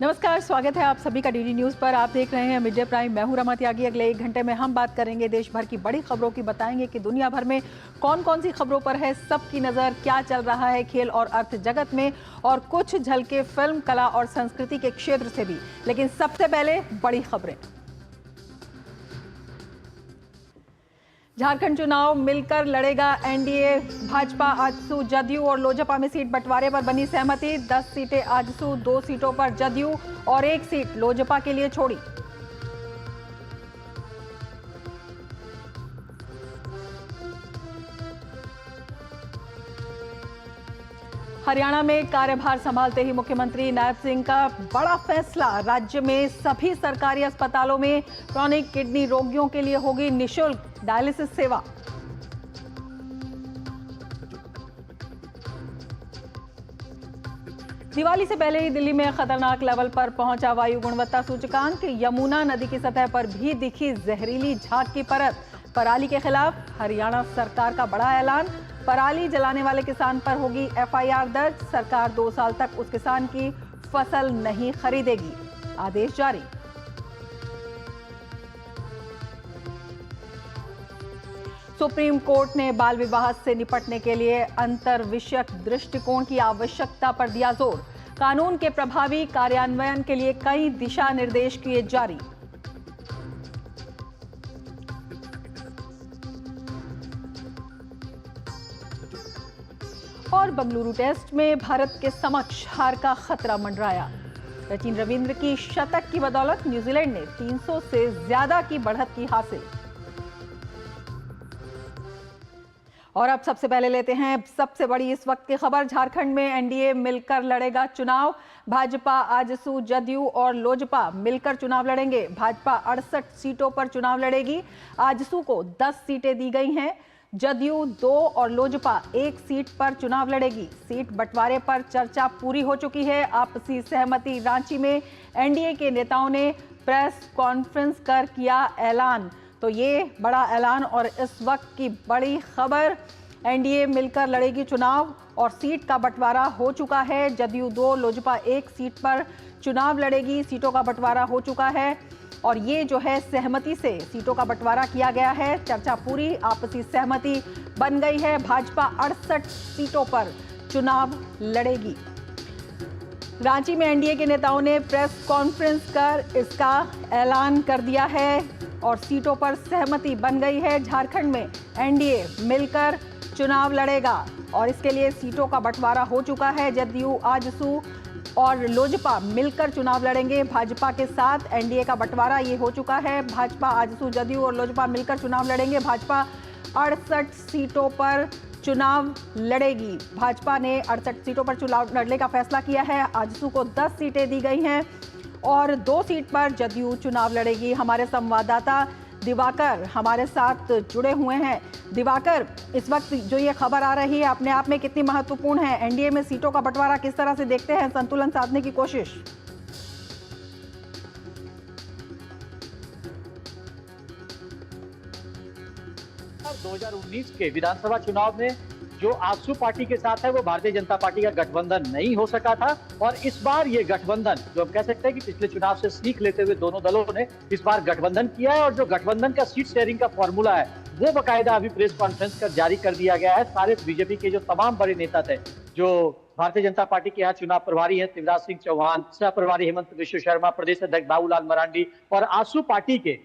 नमस्कार, स्वागत है आप सभी का डीडी न्यूज पर। आप देख रहे हैं मिड डे प्राइम। मैं हूं रमा त्यागी। अगले 1 घंटे में हम बात करेंगे देश भर की बड़ी खबरों की, बताएंगे कि दुनिया भर में कौन कौन सी खबरों पर है सबकी नजर, क्या चल रहा है खेल और अर्थ जगत में, और कुछ झलके फिल्म, कला और संस्कृति के क्षेत्र से भी। लेकिन सबसे पहले बड़ी खबरें। झारखंड चुनाव मिलकर लड़ेगा एनडीए। भाजपा, आजसू, जदयू और लोजपा में सीट बंटवारे पर बनी सहमति। 10 सीटें आजसू, 2 सीटों पर जदयू और 1 सीट लोजपा के लिए छोड़ी। हरियाणा में कार्यभार संभालते ही मुख्यमंत्री नायब सिंह का बड़ा फैसला। राज्य में सभी सरकारी अस्पतालों में क्रॉनिक किडनी रोगियों के लिए होगी निःशुल्क डायलिसिस सेवा। दिवाली से पहले ही दिल्ली में खतरनाक लेवल पर पहुंचा वायु गुणवत्ता सूचकांक। यमुना नदी की सतह पर भी दिखी जहरीली झाग की परत। पराली के खिलाफ हरियाणा सरकार का बड़ा ऐलान। पराली जलाने वाले किसान पर होगी एफआईआर दर्ज। सरकार 2 साल तक उस किसान की फसल नहीं खरीदेगी, आदेश जारी। सुप्रीम कोर्ट ने बाल विवाह से निपटने के लिए अंतर विषयक दृष्टिकोण की आवश्यकता पर दिया जोर। कानून के प्रभावी कार्यान्वयन के लिए कई दिशा निर्देश किए जारी। और बंगलुरु टेस्ट में भारत के समक्ष हार का खतरा मंडराया। सचिन रविंद्र की शतक की बदौलत न्यूजीलैंड ने 300 से ज्यादा की बढ़त की हासिल। और अब सबसे पहले लेते हैं सबसे बड़ी इस वक्त की खबर। झारखंड में एनडीए मिलकर लड़ेगा चुनाव। भाजपा, आजसू, जदयू और लोजपा मिलकर चुनाव लड़ेंगे। भाजपा 68 सीटों पर चुनाव लड़ेगी। आजसू को 10 सीटें दी गई हैं। जदयू 2 और लोजपा 1 सीट पर चुनाव लड़ेगी। सीट बंटवारे पर चर्चा पूरी हो चुकी है। आपसी सहमति। रांची में एनडीए के नेताओं ने प्रेस कॉन्फ्रेंस कर किया ऐलान। तो ये बड़ा ऐलान और इस वक्त की बड़ी खबर। एनडीए मिलकर लड़ेगी चुनाव और सीट का बंटवारा हो चुका है। जदयू 2, लोजपा 1 सीट पर चुनाव लड़ेगी। सीटों का बंटवारा हो चुका है और ये जो है सहमति से सीटों का बंटवारा किया गया है। चर्चा पूरी, आपसी सहमति बन गई है। भाजपा 68 सीटों पर चुनाव लड़ेगी। रांची में एनडीए के नेताओं ने प्रेस कॉन्फ्रेंस कर इसका ऐलान कर दिया है और सीटों पर सहमति बन गई है। झारखंड में एनडीए मिलकर चुनाव लड़ेगा और इसके लिए सीटों का बंटवारा हो चुका है। जदयू, आजसू और लोजपा मिलकर चुनाव लड़ेंगे। भाजपा के साथ एनडीए का बंटवारा ये हो चुका है। भाजपा, आजसू, जदयू और लोजपा मिलकर चुनाव लड़ेंगे। भाजपा 68 सीटों पर चुनाव लड़ेगी। भाजपा ने 68 सीटों पर चुनाव लड़ने का फैसला किया है। आजसू को 10 सीटें दी गई हैं और 2 सीट पर जदयू चुनाव लड़ेगी। हमारे संवाददाता दिवाकर हमारे साथ जुड़े हुए हैं। दिवाकर, इस वक्त जो ये खबर आ रही है अपने आप में कितनी महत्वपूर्ण है? एनडीए में सीटों का बंटवारा किस तरह से देखते हैं, संतुलन साधने की कोशिश? 2019 के विधानसभा चुनाव में जो आजसू पार्टी के साथ है वो भारतीय जनता पार्टी का गठबंधन नहीं हो सका था और इस बार ये गठबंधन, जो हम कह सकते हैं कि पिछले चुनाव से सीख लेते हुए दोनों दलों ने इस बार गठबंधन किया है और जो गठबंधन का सीट शेयरिंग का फॉर्मूला है वो बकायदा अभी प्रेस कॉन्फ्रेंस कर जारी कर दिया गया है। सारे बीजेपी के जो तमाम बड़े नेता थे, जो भारतीय जनता पार्टी के यहाँ चुनाव प्रभारी हैं शिवराज सिंह चौहान, सह प्रभारी हेमंत विश्व शर्मा, प्रदेश अध्यक्ष बाबूलाल मरांडी और आजसू पार्टी के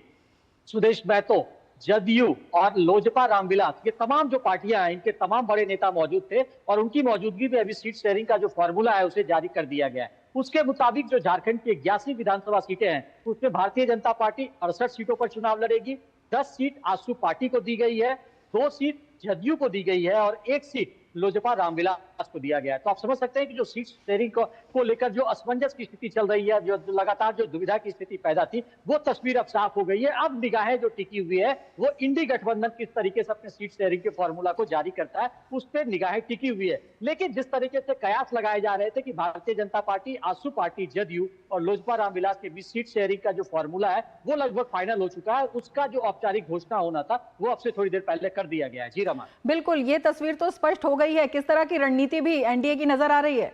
सुदेश महतो, जदयू और लोजपा रामविलास, ये तमाम जो पार्टियां हैं इनके तमाम बड़े नेता मौजूद थे और उनकी मौजूदगी में अभी सीट शेयरिंग का जो फॉर्मूला है उसे जारी कर दिया गया है। उसके मुताबिक जो झारखंड की 81 विधानसभा सीटें हैं उसमें भारतीय जनता पार्टी 68 सीटों पर चुनाव लड़ेगी। 10 सीट आजसू पार्टी को दी गई है, 2 सीट जदयू को दी गई है और 1 सीट लोजपा रामविलास को दिया गया है। तो आप समझ सकते हैं कि जो सीट शेयरिंग को लेकर जो असमंजस की स्थिति चल रही है, जो लगातार जो दुविधा की स्थिति पैदा थी, वो तस्वीर अब साफ हो गई है। अब निगाहें जो टिकी हुई है वो इंडी गठबंधन किस तरीके से अपने सीट शेयरिंग के फॉर्मूला को जारी करता है उस पर निगाहें टिकी हुई है। लेकिन जिस तरीके से कयास लगाए जा रहे थे कि भारतीय जनता पार्टी, आजसू पार्टी, जदयू और लोजपा रामविलास के बीच सीट शेयरिंग का जो फॉर्मूला है वो लगभग फाइनल हो चुका है, उसका जो औपचारिक घोषणा होना था वो अब से थोड़ी देर पहले कर दिया गया है। जी रमा। बिल्कुल, ये तस्वीर तो स्पष्ट हो गई है। किस तरह की रणनीति भी एनडीए की नजर आ रही है?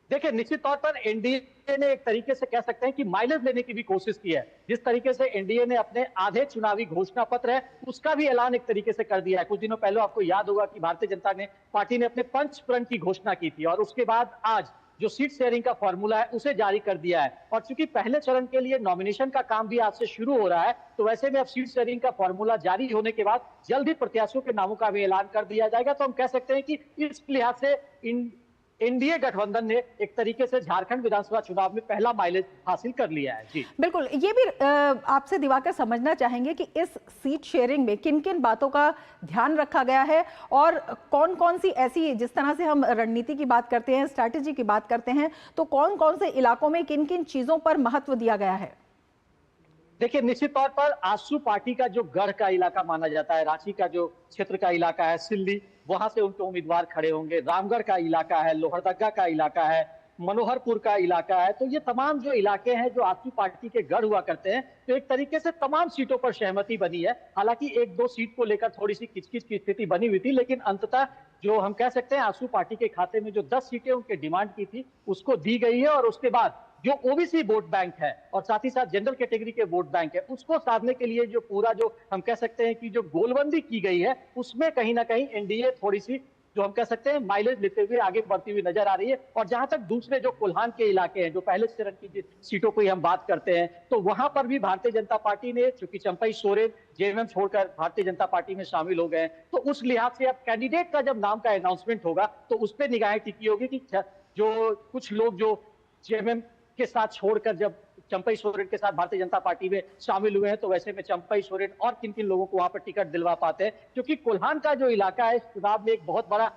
देखिए, निश्चित तौर पर एनडीए ने एक तरीके से कह सकते हैं कि माइलेज लेने की भी कोशिश की है। जिस तरीके से एनडीए ने अपने आधे चुनावी घोषणा पत्र है, उसका भी ऐलान एक तरीके से कर दिया है। कुछ दिनों पहले आपको याद होगा कि भारतीय जनता पार्टी ने अपने पंचप्रण की घोषणा की थी और उसके बाद आज जो सीट शेयरिंग का फॉर्मूला है उसे जारी कर दिया है। और चूंकि पहले चरण के लिए नॉमिनेशन का काम भी आज से शुरू हो रहा है, तो वैसे में अब सीट शेयरिंग का फॉर्मूला जारी होने के बाद जल्द ही प्रत्याशियों के नामों का भी ऐलान कर दिया जाएगा। तो हम कह सकते हैं कि इस लिहाज से एनडीए गठबंधन ने एक तरीके से झारखंड विधानसभा चुनाव में पहला माइलेज हासिल कर लिया है। जी बिल्कुल, ये भी आपसे दिवाकर समझना चाहेंगे कि इस सीट शेयरिंग में किन किन बातों का ध्यान रखा गया है और कौन कौन सी ऐसी, जिस तरह से हम रणनीति की बात करते हैं, स्ट्रैटेजी की बात करते हैं, तो कौन कौन से इलाकों में किन किन चीजों पर महत्व दिया गया है? देखिए, निश्चित तौर पर आजसू पार्टी का जो गढ़ का इलाका माना जाता है, रांची का जो क्षेत्र का इलाका है, सिल्ली, वहां से उनके उम्मीदवार खड़े होंगे। रामगढ़ का इलाका है, लोहरदगा का इलाका है, मनोहरपुर का इलाका है। तो ये तमाम जो इलाके हैं जो आजसू पार्टी के गढ़ हुआ करते हैं, तो एक तरीके से तमाम सीटों पर सहमति बनी है। हालांकि एक दो सीट को लेकर थोड़ी सी किचकिच की स्थिति बनी हुई थी, लेकिन अंततः जो हम कह सकते हैं आजसू पार्टी के खाते में जो 10 सीटें उनके डिमांड की थी उसको दी गई है। और उसके बाद जो ओबीसी वोट बैंक है और साथ ही साथ जनरल कैटेगरी के वोट बैंक है, उसको साधने के लिए जो पूरा जो हम कह सकते हैं कि जो गोलबंदी की गई है, उसमें कहीं ना कहीं एनडीए थोड़ी सी जो हम कह सकते हैं माइलेज लेते हुए आगे बढ़ती हुई नजर आ रही है। और जहां तक दूसरे जो कोल्हान के इलाके हैं, जो पहले चरण की सीटों की हम बात करते हैं, तो वहां पर भी भारतीय जनता पार्टी ने, चूंकि चंपई सोरेन जेएमएम छोड़कर भारतीय जनता पार्टी में शामिल हो गए, तो उस लिहाज से अब कैंडिडेट का जब नाम का अनाउंसमेंट होगा तो उस पर निगाहें टिकी होगी कि जो कुछ लोग जो जेएमएम के साथ छोड़कर जब चंपई सोरेन के साथ भारतीय जनता पार्टी में शामिल हुए हैं, तो वैसे में चंपई सोरेन और किन किन लोगों को वहां पर टिकट दिलवा पाते हैं। क्योंकि कोल्हान का जो इलाका है इस चुनाव में एक बहुत बड़ा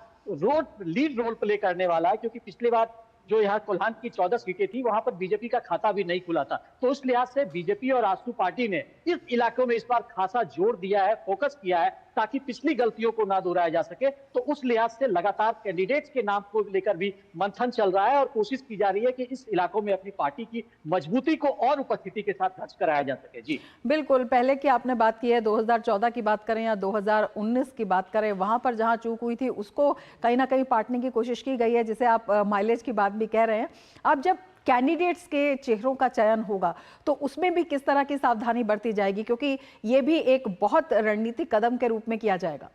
लीड रोल प्ले करने वाला है, क्योंकि पिछली बार जो यहाँ कोल्हान की 14 सीटें थी वहां पर बीजेपी का खाता भी नहीं खुला था। तो उस लिहाज से बीजेपी और आजसू पार्टी ने इस इलाकों में इस बार खासा जोर दिया है, फोकस किया है, ताकि पिछली गलतियों को ना दोहराया जा सके। तो उस लिहाज से लगातार कैंडिडेट्स के नाम को लेकर भी मंथन चल रहा है और कोशिश की जा रही है कि इस इलाकों में अपनी पार्टी की मजबूती को और उपस्थिति के साथ दर्ज कराया जा सके। जी बिल्कुल, पहले की आपने बात की है, 2014 की बात करें या 2019 की बात करें, वहां पर जहां चूक हुई थी उसको कहीं ना कहीं पाटने की कोशिश की गई है, जिसे आप माइलेज की बात भी कह रहे हैं। अब जब कैंडिडेट्स के चेहरों का चयन होगा तो उसमें भी किस तरह की सावधानी बरती जाएगी, क्योंकि ये भी एक बहुत रणनीतिक कदम के रूप में किया जाएगा?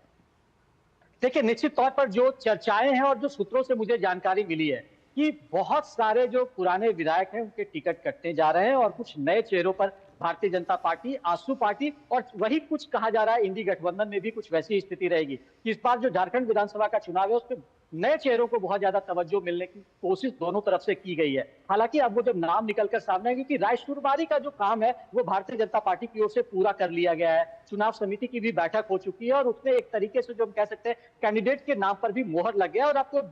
देखिए, निश्चित तौर पर जो चर्चाएं हैं और जो सूत्रों से मुझे जानकारी मिली है कि बहुत सारे जो पुराने विधायक हैं उनके टिकट कटने जा रहे हैं और कुछ नए चेहरों पर भारतीय जनता पार्टी, आजसू पार्टी और वही कुछ कहा जा रहा है इंडी गठबंधन में भी कुछ वैसी स्थिति रहेगी कि इस बार जो झारखंड विधानसभा का चुनाव है उसमें नए चेहरों को बहुत ज्यादा तवज्जो मिलने की कोशिश दोनों तरफ से की गई है। हालांकि अब वो जब नाम निकलकर सामने आएंगे कि रायशुरबारी का जो काम है वो भारतीय जनता पार्टी की ओर से पूरा कर लिया गया है। चुनाव समिति की भी बैठक हो चुकी है और उसमें एक तरीके से जो हम कह सकते हैं कैंडिडेट के नाम पर भी मोहर लग गया और आपको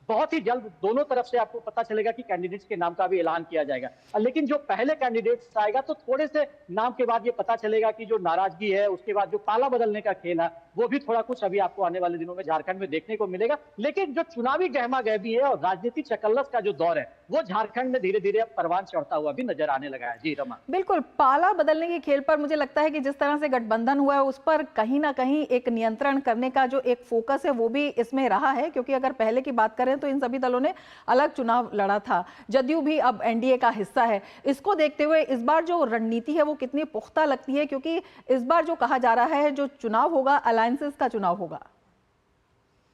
बहुत ही जल्द दोनों तरफ से आपको पता चलेगा कि कैंडिडेट्स के नाम का भी ऐलान किया जाएगा। लेकिन जो पहले कैंडिडेट्स आएगा तो थोड़े से नाम के बाद ये पता चलेगा कि जो नाराजगी है, उसके बाद जो पाला बदलने का खेल है, वो भी थोड़ा कुछ अभी आपको आने वाले दिनों में झारखंड में देखने को मिलेगा। लेकिन जो चुनावी गहमा गहमी है और राजनीतिक चकल्लस का जो दौर है वो झारखंड में धीरे धीरे अब परवान चढ़ता हुआ भी नजर आने लगा है। जी रमा, बिल्कुल, पाला बदलने के खेल पर मुझे लगता है कि जिस तरह से गठबंधन हुआ है उस पर कहीं ना कहीं एक नियंत्रण करने का जो एक फोकस है वो भी इसमें रहा है, क्योंकि अगर पहले की बात करें तो इन सभी दलों ने अलग चुनाव लड़ा था, जदयू भी अब एनडीए का हिस्सा है। इसको देखते हुए इस बार जो रणनीति है वो कितनी पुख्ता लगती है, क्योंकि इस बार जो कहा जा रहा है जो चुनाव होगा अलायंसेस का चुनाव होगा?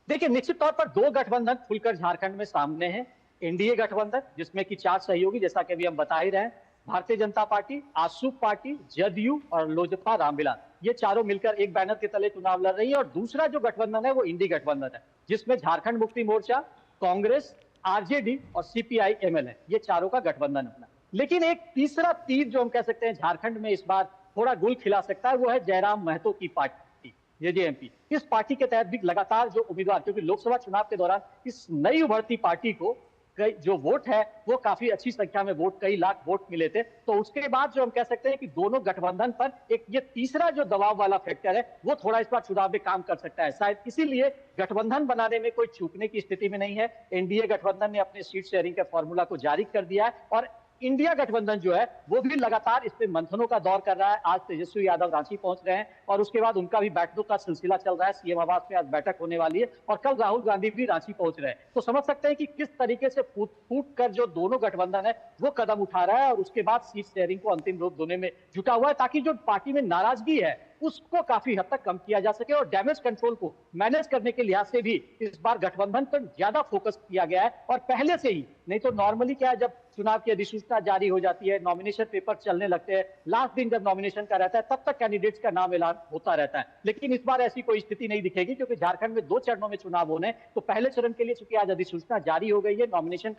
देखिए, निश्चित तौर पर दो गठबंधन खुलकर झारखंड में सामने हैं। एनडीए गठबंधन जिसमें कि 4 सहयोगी, जैसा कि अभी हम बता ही रहे हैं, भारतीय जनता पार्टी, आजसू पार्टी, जदयू और लोजपा रामविलास, ये चारों मिलकर एक बैनर के तले चुनाव लड़ रही है। और दूसरा जो गठबंधन है वो इंडी गठबंधन है, जिसमें झारखंड मुक्ति मोर्चा, कांग्रेस, आरजेडी और सीपीआई एमएल है, ये चारों का गठबंधन अपना। लेकिन एक तीसरा तीर जो हम कह सकते हैं झारखंड में इस बार थोड़ा गुल खिला सकता है वो है जयराम महतो की पार्टी, जेजेएमपी। इस पार्टी के तहत भी लगातार जो उम्मीदवार, क्योंकि लोकसभा चुनाव के दौरान इस नई उभरती पार्टी को जो वोट है वो काफी अच्छी संख्या में वोट, कई लाख वोट मिले थे। तो उसके बाद जो हम कह सकते हैं कि दोनों गठबंधन पर एक ये तीसरा जो दबाव वाला फैक्टर है वो थोड़ा इस बार चुनाव में काम कर सकता है। शायद इसीलिए गठबंधन बनाने में कोई चूकने की स्थिति में नहीं है। एनडीए गठबंधन ने अपने सीट शेयरिंग के फॉर्मूला को जारी कर दिया है और इंडिया गठबंधन जो है वो भी लगातार इस पे मंथनों का दौर कर रहा है। आज तेजस्वी यादव रांची पहुंच रहे हैं और उसके बाद उनका भी बैठकों का सिलसिला चल रहा है। सीएम आवास में आज बैठक होने वाली है और कल राहुल गांधी भी रांची पहुंच रहे हैं। तो समझ सकते हैं कि किस तरीके से फूट फूट कर जो दोनों गठबंधन है वो कदम उठा रहा है और उसके बाद सीट शेयरिंग को अंतिम रूप देने में जुटा हुआ है, ताकि जो पार्टी में नाराजगी है उसको काफी हद तक कम किया जा सके और डैमेज कंट्रोल को मैनेज करने के लिहाज से भी इस बार गठबंधन पर ज्यादा फोकस किया गया है। और पहले से ही, नहीं तो नॉर्मली क्या है, जब चुनाव की अधिसूचना जारी हो जाती है, नॉमिनेशन पेपर चलने लगते हैं, लास्ट दिन जब नॉमिनेशन का रहता है तब तक कैंडिडेट्स का नाम ऐलान होता रहता है। लेकिन इस बार ऐसी कोई स्थिति नहीं दिखेगी, क्योंकि झारखंड में 2 चरणों में चुनाव होने, तो पहले चरण के लिए चूंकि आज अधिसूचना जारी हो गई है, नॉमिनेशन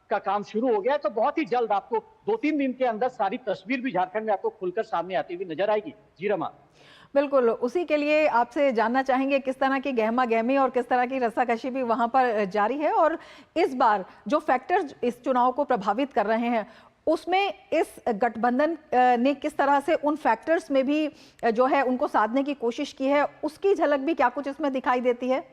का काम शुरू हो गया है, तो बहुत ही जल्द आपको 2-3 दिन के अंदर सारी तस्वीर भी झारखंड में आपको खुलकर सामने आती हुई नजर आएगी। जी रमा। बिल्कुल, उसी के लिए आपसे जानना चाहेंगे किस तरह की गहमा गहमी और किस तरह की रस्साकशी भी वहां पर जारी है, और इस बार जो फैक्टर्स इस चुनाव को प्रभावित कर रहे हैं उसमें इस गठबंधन ने किस तरह से उन फैक्टर्स में भी जो है उनको साधने की कोशिश की है, उसकी झलक भी क्या कुछ इसमें दिखाई देती है?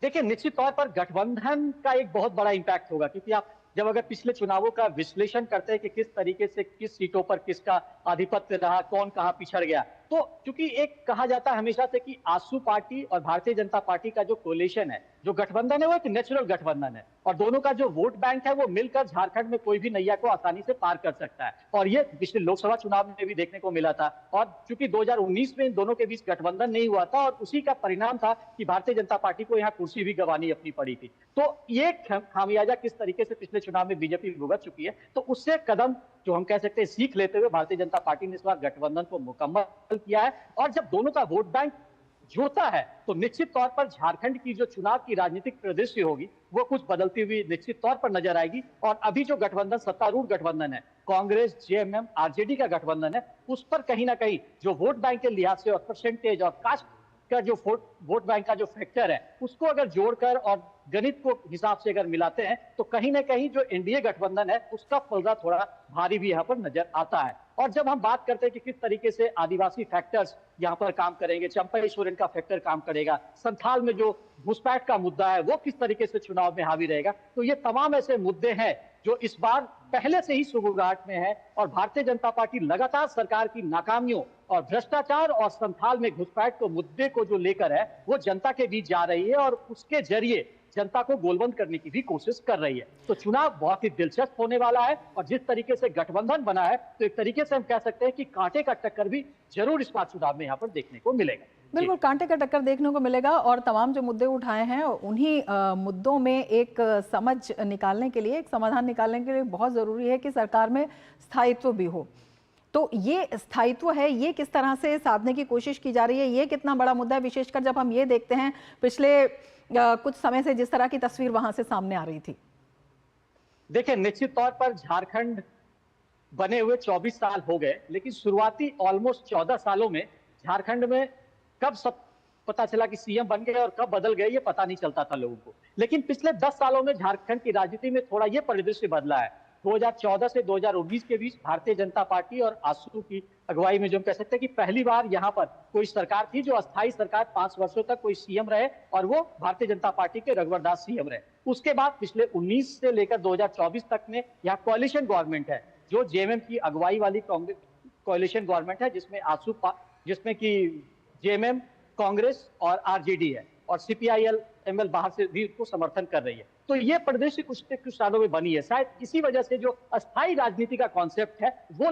देखिए, निश्चित तौर पर गठबंधन का एक बहुत बड़ा इंपैक्ट होगा, क्योंकि आप जब अगर पिछले चुनावों का विश्लेषण करते हैं कि किस तरीके से किस सीटों पर किसका आधिपत्य रहा, कौन कहां पिछड़ गया, तो क्योंकि एक कहा जाता है हमेशा से कि आसू पार्टी और भारतीय जनता पार्टी का जो कोलिशन है, जो गठबंधन है, वो एक नेचुरल गठबंधन है और दोनों का जो वोट बैंक है वो मिलकर झारखंड में कोई भी नैया को आसानी से पार कर सकता है। और ये पिछले लोकसभा चुनाव में भी देखने को मिला था। और चूंकि 2019 में इन दोनों के बीच गठबंधन नहीं हुआ था और उसी का परिणाम था कि भारतीय जनता पार्टी को यहाँ कुर्सी भी गंवानी अपनी पड़ी थी। तो ये खामियाजा किस तरीके से पिछले चुनाव में बीजेपी भुगत चुकी है, तो उससे कदम जो हम कह सकते हैं सीख लेते हुए भारतीय जनता पार्टी ने इस बार गठबंधन को मुकम्मल किया है। और जब दोनों का वोट बैंक जुड़ता है तो निश्चित तौर पर झारखंड की जो चुनाव की राजनीतिक परिदृश्य होगी वो कुछ बदलती हुई निश्चित तौर पर नजर आएगी। और अभी जो गठबंधन, सत्तारूढ़ गठबंधन है, कांग्रेस, जेएमएम, आरजेडी का गठबंधन है, उस पर कहीं ना कहीं जो वोट बैंक के लिहाज से और परसेंटेज और कास्ट का जो वोट बैंक का जो फैक्टर है उसको अगर जोड़कर और गणित को हिसाब से अगर मिलाते हैं तो कहीं ना कहीं जो एनडीए गठबंधन है उसका पलड़ा थोड़ा भारी भी यहाँ पर नजर आता है। और जब हम बात करते हैं कि किस तरीके से आदिवासी फैक्टर्स यहाँ पर काम करेंगे, चंपई सोरेन का फैक्टर काम करेगा, संथाल में जो घुसपैठ का मुद्दा है वो किस तरीके से चुनाव में हावी रहेगा, तो ये तमाम ऐसे मुद्दे हैं जो इस बार पहले से ही सुगबुगाहट में है। और भारतीय जनता पार्टी लगातार सरकार की नाकामियों और भ्रष्टाचार और संथाल में घुसपैठ को मुद्दे को जो लेकर है वो जनता के बीच जा रही है और उसके जरिए जनता को गोलबंद करने की भी कोशिश कर रही है। तो चुनाव बहुत ही दिलचस्प होने वाला है और जिस तरीके से गठबंधन बना है तो एक तरीके से हम कह सकते हैं कि कांटे का टक्कर भी जरूर इस बार चुनाव में यहाँ पर देखने को मिलेगा। बिल्कुल, कांटे का टक्कर देखने को मिलेगा और तमाम जो मुद्दे उठाए हैं उन्हीं मुद्दों में एक समझ निकालने के लिए, एक समाधान निकालने के लिए बहुत जरूरी है कि सरकार में स्थायित्व भी हो। तो ये स्थायित्व है, ये किस तरह से साधने की कोशिश की जा रही है, ये कितना बड़ा मुद्दा है, विशेषकर जब हम ये देखते हैं पिछले कुछ समय से जिस तरह की तस्वीर वहां से सामने आ रही थी। देखिए, निश्चित तौर पर झारखंड बने हुए 24 साल हो गए, लेकिन शुरुआती ऑलमोस्ट 14 सालों में झारखंड में कब सब पता चला कि सीएम बन गए और कब बदल गए ये पता नहीं चलता था लोगों को। लेकिन पिछले 10 सालों में झारखंड की राजनीति में थोड़ा ये परिदृश्य बदला है। 2014 से 2019 के बीच भारतीय जनता पार्टी और आसू की अगुवाई में जो हम कह सकते हैं कि पहली बार यहाँ पर कोई सरकार थी जो अस्थायी सरकार 5 वर्षों तक कोई सीएम रहे और वो भारतीय जनता पार्टी के रघुवर दास सीएम रहे। उसके बाद पिछले 19 से लेकर 2024 तक में यहाँ कोalition गवर्नमेंट है जो जेएमएम की अगुवाई वाली कोalition गवर्नमेंट है, जिसमें कि जेएमएम, कांग्रेस और आरजेडी है और सीपीआईएल एमएल बाहर से भी उसको समर्थन कर रही है। तो ये परिदृश्य कुछ सालों में बनी है। शायद इसी वजह से जो अस्थायी राजनीति का कॉन्सेप्ट है वो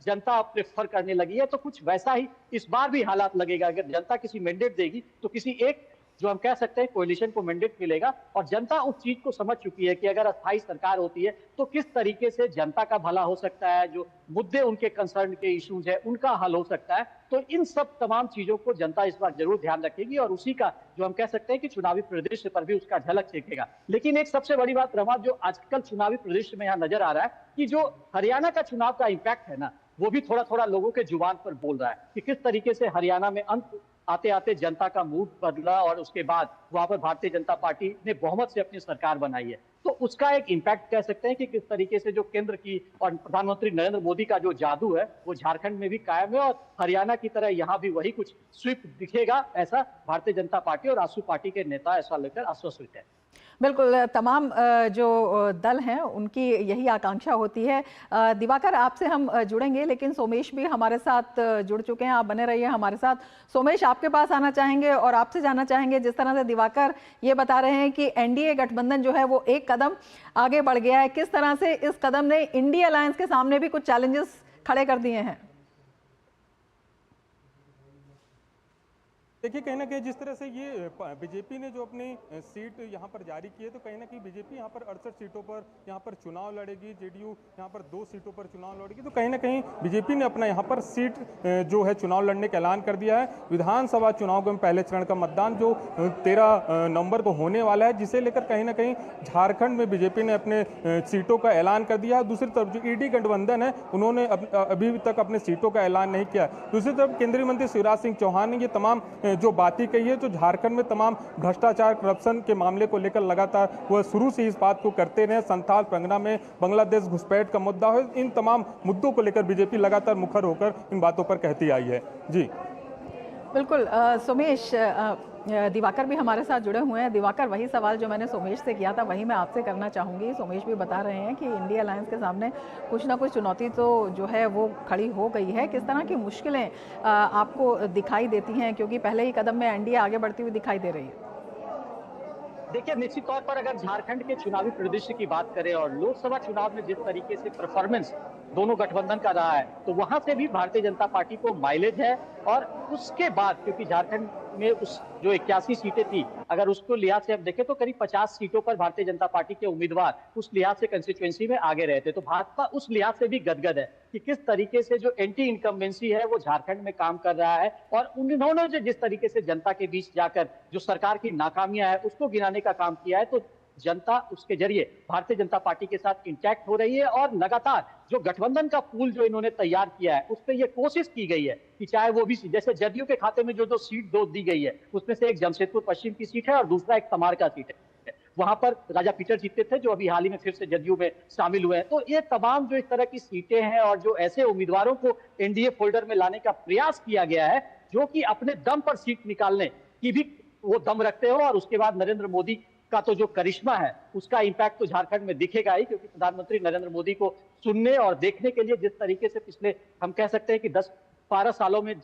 जनता प्रेफर करने लगी है। तो कुछ वैसा ही इस बार भी हालात लगेगा। अगर जनता किसी मैंडेट देगी तो किसी एक जो हम कह सकते हैं कोलिशन को मैंडेट मिलेगा और जनता उस चीज को समझ चुकी है कि अगर अस्थायी सरकार होती है तो किस तरीके से जनता का भला हो सकता है, जो मुद्दे उनके कंसर्न के इश्यूज है उनका हल हो सकता है। तो इन सब तमाम चीजों को जनता इस बार जरूर ध्यान रखेगी और उसी का जो हम कह सकते हैं कि चुनावी परिदृश्य पर भी उसका झलक चेखेगा। लेकिन एक सबसे बड़ी बात रमा जो आजकल चुनावी परिदृश्य में यहाँ नजर आ रहा है कि जो हरियाणा का चुनाव का इम्पैक्ट है ना वो भी थोड़ा थोड़ा लोगों के जुबान पर बोल रहा है कि किस तरीके से हरियाणा में अंत आते आते जनता का मूड बदला और उसके बाद वहां पर भारतीय जनता पार्टी ने बहुमत से अपनी सरकार बनाई है। तो उसका एक इम्पैक्ट कह सकते हैं कि किस तरीके से जो केंद्र की और प्रधानमंत्री नरेंद्र मोदी का जो जादू है वो झारखंड में भी कायम है, और हरियाणा की तरह यहाँ भी वही कुछ स्वीप दिखेगा, ऐसा भारतीय जनता पार्टी और आजसू पार्टी के नेता ऐसा लेकर आश्वस्त है। बिल्कुल, तमाम जो दल हैं उनकी यही आकांक्षा होती है। दिवाकर, आपसे हम जुड़ेंगे, लेकिन सोमेश भी हमारे साथ जुड़ चुके हैं। आप बने रहिए हमारे साथ। सोमेश, आपके पास आना चाहेंगे और आपसे जानना चाहेंगे, जिस तरह से दिवाकर ये बता रहे हैं कि एनडीए गठबंधन जो है वो एक कदम आगे बढ़ गया है, किस तरह से इस कदम ने इंडिया अलायंस के सामने भी कुछ चैलेंजेस खड़े कर दिए हैं? देखिए, कहीं ना कहीं जिस तरह से ये बीजेपी ने जो अपनी सीट यहाँ पर जारी की है, तो कहीं ना कहीं बीजेपी यहाँ पर 68 सीटों पर यहाँ पर चुनाव लड़ेगी, जेडीयू यहाँ पर 2 सीटों पर चुनाव लड़ेगी। तो कहीं ना कहीं बीजेपी ने अपना यहाँ पर सीट जो है चुनाव लड़ने का ऐलान कर दिया है। विधानसभा चुनाव के पहले चरण का मतदान जो 13 नवंबर को होने वाला है, जिसे लेकर कहीं ना कहीं झारखंड में बीजेपी ने अपने सीटों का ऐलान कर दिया है। दूसरी तरफ जो ईडी गठबंधन है, उन्होंने अभी तक अपने सीटों का ऐलान नहीं किया। दूसरी तरफ केंद्रीय मंत्री शिवराज सिंह चौहान ने ये तमाम जो बातें कही है, जो झारखंड में तमाम भ्रष्टाचार, करप्शन के मामले को लेकर लगातार वह शुरू से इस बात को करते रहे। संथाल परगना में बांग्लादेश घुसपैठ का मुद्दा हो, इन तमाम मुद्दों को लेकर बीजेपी लगातार मुखर होकर इन बातों पर कहती आई है। जी बिल्कुल, सोमेश, दिवाकर भी हमारे साथ जुड़े हुए हैं। दिवाकर, वही सवाल जो मैंने सोमेश से किया था वही मैं आपसे करना चाहूँगी। सोमेश भी बता रहे हैं कि इंडिया अलायंस के सामने कुछ ना कुछ चुनौती तो जो है वो खड़ी हो गई है। किस तरह की मुश्किलें आपको दिखाई देती हैं, क्योंकि पहले ही कदम में एनडीए आगे बढ़ती हुई दिखाई दे रही है? देखिए, निश्चित तौर पर अगर झारखंड के चुनावी परिदृश्य की बात करें और लोकसभा चुनाव में जिस तरीके से परफॉर्मेंस दोनों गठबंधन का रहा है, तो वहां से भी भारतीय जनता पार्टी को माइलेज है। और उसके बाद क्योंकि झारखंड में उस जो 81 सीटें थी, अगर उसको लिहाज से हम देखें तो करीब 50 सीटों पर भारतीय जनता पार्टी के उम्मीदवार उस लिहाज से कंस्टिट्यूएंसी में आगे रहे थे। तो भाजपा उस लिहाज से भी गदगद है कि किस तरीके से जो एंटी इनकम्बेंसी है वो झारखंड में काम कर रहा है, और उन्होंने जो जिस तरीके से जनता के बीच जाकर जो सरकार की नाकामियां है उसको गिनाने का काम किया है, तो जनता उसके जरिए भारतीय जनता पार्टी के साथ इंटैक्ट हो रही है। और लगातार जो गठबंधन का पूल जो इन्होंने तैयार किया है उस पर यह कोशिश की गई है कि चाहे वो भी जैसे जदयू के खाते में जो सीट दो दी गई है, उसमें से एक जमशेदपुर पश्चिम की सीट है और दूसरा एक तमार का सीट है। वहां पर राजा पीटर जीते थे, जो अभी हाल ही में फिर से जदयू में शामिल हुए हैं। तो ये तमाम जो इस तरह की सीटें हैं और जो ऐसे उम्मीदवारों को एनडीए फोल्डर में लाने का प्रयास किया गया है जो कि अपने दम पर सीट निकालने की भी वो दम रखते हो, और उसके बाद नरेंद्र मोदी का तो जो करिश्मा है उसका इंपैक्ट तो झारखंड में दिखेगा ही, क्योंकि प्रधानमंत्री नरेंद्र मोदी को सुनने और देखने के लिए जिस तरीके से पिछले हम कह सकते हैं कि 10-12 सालों में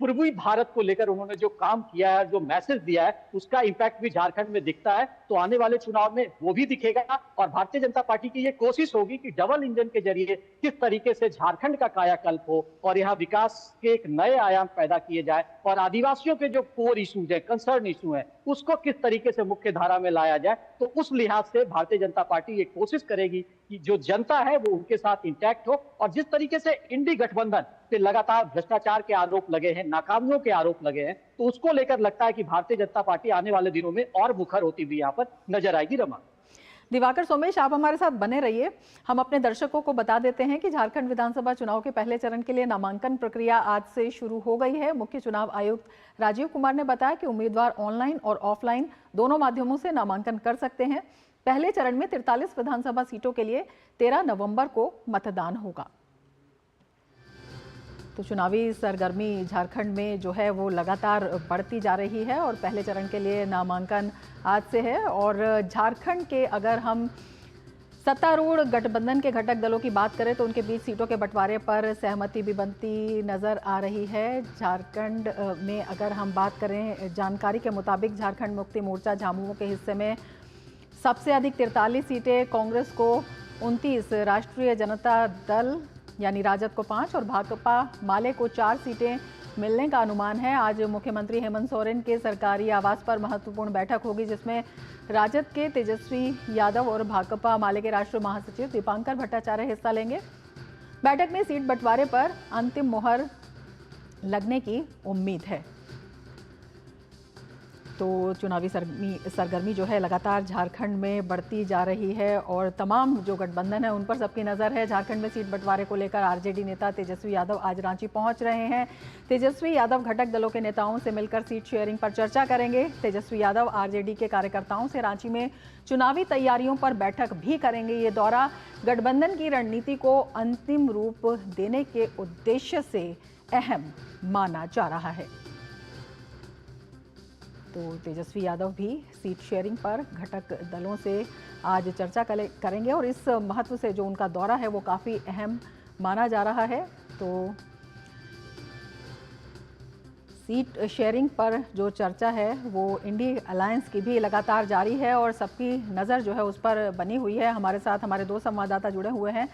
पूर्वी भारत को लेकर उन्होंने जो काम किया है, जो मैसेज दिया है, उसका इंपैक्ट भी झारखंड में दिखता है। तो आने वाले चुनाव में वो भी दिखेगा, और भारतीय जनता पार्टी की ये कोशिश होगी कि डबल इंजन के जरिए किस तरीके से झारखंड का कायाकल्प हो और यहाँ विकास के एक नए आयाम पैदा किए जाए, और आदिवासियों के जो कोर इशूज है, कंसर्न इशू है, उसको किस तरीके से मुख्य धारा में लाया जाए। तो उस लिहाज से भारतीय जनता पार्टी ये कोशिश करेगी कि जो जनता है वो उनके साथ इंटैक्ट हो। और जिस तरीके से इंडी गठबंधन पे लगातार भ्रष्टाचार के आरोप लगे हैं, नाकामियों के आरोप लगे हैं, तो उसको लेकर लगता है कि भारतीय जनता पार्टी आने वाले दिनों में और मुखर होती हुई यहाँ पर नजर आएगी। रमा, दिवाकर, सोमेश, आप हमारे साथ बने रहिए। हम अपने दर्शकों को बता देते हैं कि झारखंड विधानसभा चुनाव के पहले चरण के लिए नामांकन प्रक्रिया आज से शुरू हो गई है। मुख्य चुनाव आयुक्त राजीव कुमार ने बताया कि उम्मीदवार ऑनलाइन और ऑफलाइन दोनों माध्यमों से नामांकन कर सकते हैं। पहले चरण में 43 विधानसभा सीटों के लिए 13 नवंबर को मतदान होगा। तो चुनावी सरगर्मी झारखंड में जो है वो लगातार बढ़ती जा रही है, और पहले चरण के लिए नामांकन आज से है। और झारखंड के अगर हम सत्तारूढ़ गठबंधन के घटक दलों की बात करें तो उनके बीच सीटों के बंटवारे पर सहमति भी बनती नजर आ रही है। झारखंड में अगर हम बात करें, जानकारी के मुताबिक झारखंड मुक्ति मोर्चा झामुमो के हिस्से में सबसे अधिक 43 सीटें, कांग्रेस को 29, राष्ट्रीय जनता दल यानी राजद को 5 और भाकपा माले को 4 सीटें मिलने का अनुमान है। आज मुख्यमंत्री हेमंत सोरेन के सरकारी आवास पर महत्वपूर्ण बैठक होगी, जिसमें राजद के तेजस्वी यादव और भाकपा माले के राष्ट्रीय महासचिव दीपांकर भट्टाचार्य हिस्सा लेंगे। बैठक में सीट बंटवारे पर अंतिम मुहर लगने की उम्मीद है। तो चुनावी सरगर्मी जो है लगातार झारखंड में बढ़ती जा रही है और तमाम जो गठबंधन है उन पर सबकी नज़र है। झारखंड में सीट बंटवारे को लेकर आरजेडी नेता तेजस्वी यादव आज रांची पहुंच रहे हैं। तेजस्वी यादव घटक दलों के नेताओं से मिलकर सीट शेयरिंग पर चर्चा करेंगे। तेजस्वी यादव आरजेडी के कार्यकर्ताओं से रांची में चुनावी तैयारियों पर बैठक भी करेंगे। ये दौरा गठबंधन की रणनीति को अंतिम रूप देने के उद्देश्य से अहम माना जा रहा है। तो तेजस्वी यादव भी सीट शेयरिंग पर घटक दलों से आज चर्चा करेंगे और इस महत्व से जो उनका दौरा है वो काफ़ी अहम माना जा रहा है। तो सीट शेयरिंग पर जो चर्चा है वो इंडी अलायंस की भी लगातार जारी है और सबकी नज़र जो है उस पर बनी हुई है। हमारे साथ हमारे दो संवाददाता जुड़े हुए हैं।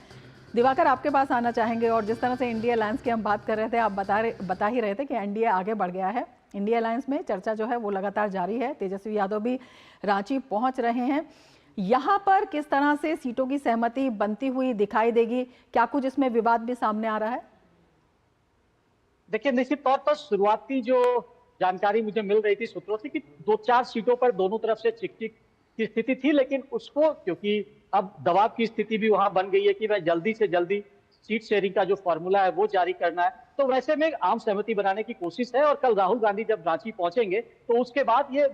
दिवाकर, आपके पास आना चाहेंगे और जिस तरह से इंडिया अलायंस की हम बात कर रहे थे, आप बता ही रहे थे कि एनडीए आगे बढ़ गया है। इंडिया अलायंस में चर्चा जो है वो लगातार जारी है। तेजस्वी यादव भी रांची पहुंच रहे हैं। यहाँ पर किस तरह से सीटों की सहमति बनती हुई दिखाई देगी? क्या कुछ इसमें विवाद भी सामने आ रहा है? देखिए, निश्चित तौर पर शुरुआती जो जानकारी मुझे मिल रही थी सूत्रों से कि 2-4 सीटों पर दोनों तरफ से चिक-चिक की स्थिति थी, लेकिन उसको क्योंकि अब दबाव की स्थिति भी वहां बन गई है कि वह जल्दी से जल्दी सीट शेयरिंग का जो फॉर्मूला है वो जारी करना है, तो वैसे में आम सहमति बनाने की कोशिश है। और कल राहुल गांधी जब रांची पहुंचेंगे तो उसके बाद ये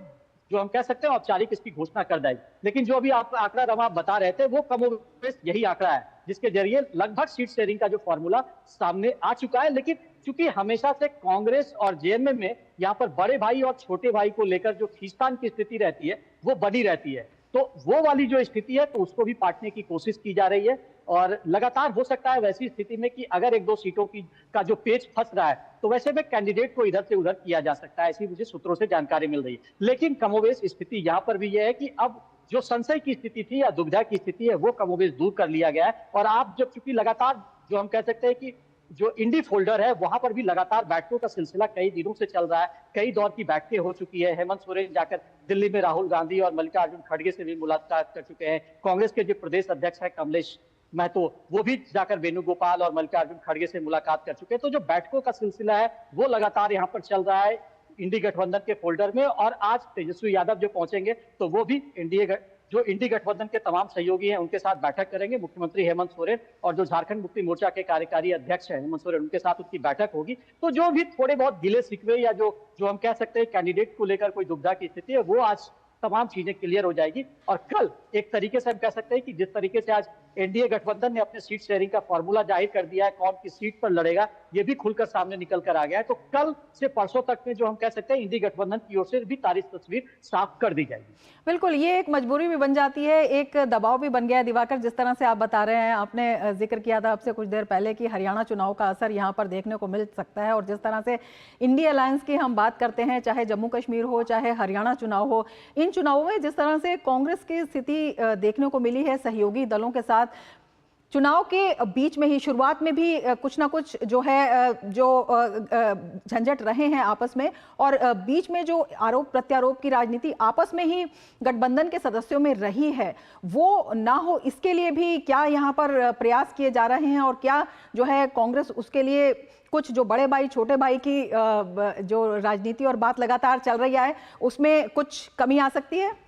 जो हम कह सकते हैं औपचारिक इसकी घोषणा कर देगी। लेकिन जो अभी आप आंकड़ा रमा बता रहे थे वो कमोबेश यही आंकड़ा है जिसके जरिए लगभग सीट शेयरिंग का जो फॉर्मूला सामने आ चुका है। लेकिन चूंकि हमेशा से कांग्रेस और जेएमएम में यहाँ पर बड़े भाई और छोटे भाई को लेकर जो खींचतान की स्थिति रहती है वो बनी रहती है, तो वो वाली जो स्थिति है तो उसको भी पाटने की कोशिश की जा रही है। और लगातार हो सकता है वैसी स्थिति में कि अगर 1-2 सीटों की का जो पेच फंस रहा है तो वैसे में कैंडिडेट को इधर से उधर किया जा सकता है, ऐसी मुझे सूत्रों से जानकारी मिल रही है। लेकिन कमोबेश स्थिति यहाँ पर भी यह है कि अब जो संशय की स्थिति थी या दुविधा की स्थिति है वो कमोबेश दूर कर लिया गया है। और आप जब चूंकि लगातार जो हम कह सकते हैं कि जो इंडी फोल्डर है वहां पर भी लगातार बैठकों का सिलसिला कई दिनों से चल रहा है, कई दौर की बैठकें हो चुकी है। हेमंत सोरेन जाकर दिल्ली में राहुल गांधी और मल्लिकार्जुन खड़गे से भी मुलाकात कर चुके हैं। कांग्रेस के जो प्रदेश अध्यक्ष है कमलेश महतो वो भी जाकर वेणुगोपाल और मल्लिकार्जुन खड़गे से मुलाकात कर चुके हैं। तो जो बैठकों का सिलसिला है वो लगातार यहाँ पर चल रहा है इंडी गठबंधन के फोल्डर में। और आज तेजस्वी यादव जो पहुंचेंगे तो वो भी इंडी गठबंधन के तमाम सहयोगी हैं उनके साथ बैठक करेंगे। मुख्यमंत्री हेमंत सोरेन और जो झारखंड मुक्ति मोर्चा के कार्यकारी अध्यक्ष हैं हेमंत सोरेन उनके साथ उनकी बैठक होगी। तो जो भी थोड़े बहुत गिले शिकवे या जो हम कह सकते हैं कैंडिडेट को लेकर कोई दुविधा की स्थिति है वो आज तमाम चीजें क्लियर हो जाएगी। और कल एक तरीके से हम कह सकते हैं कि जिस तरीके से आज एनडीए गठबंधन ने अपने सीट शेयरिंग का फॉर्मूला जाहिर कर दिया है, कौन किस सीट पर लड़ेगा ये भी खुलकर सामने निकल कर आ गया है। तो कल से परसों तक में जो हम कह सकते हैं इंडी गठबंधन की ओर से भी तारीख तस्वीर साफ कर दी जाएगी। बिल्कुल, ये एक मजबूरी भी बन जाती है, एक दबाव भी बन गया है। दिवाकर, जिस तरह से आप बता रहे हैं, आपने जिक्र किया था आपसे कुछ देर पहले कि हरियाणा चुनाव का असर यहाँ पर देखने को मिल सकता है। और जिस तरह से इंडिया अलायंस की हम बात करते हैं, चाहे जम्मू कश्मीर हो चाहे हरियाणा चुनाव हो, इन चुनावों में जिस तरह से कांग्रेस की स्थिति देखने को मिली है सहयोगी दलों के साथ, चुनाव के बीच में ही शुरुआत में भी कुछ ना कुछ जो है जो झंझट रहे हैं आपस में, और बीच में जो आरोप प्रत्यारोप की राजनीति आपस में ही गठबंधन के सदस्यों में रही है वो ना हो, इसके लिए भी क्या यहाँ पर प्रयास किए जा रहे हैं? और क्या जो है कांग्रेस उसके लिए कुछ जो बड़े भाई छोटे भाई की जो राजनीति और बात लगातार चल रही है उसमें कुछ कमी आ सकती है?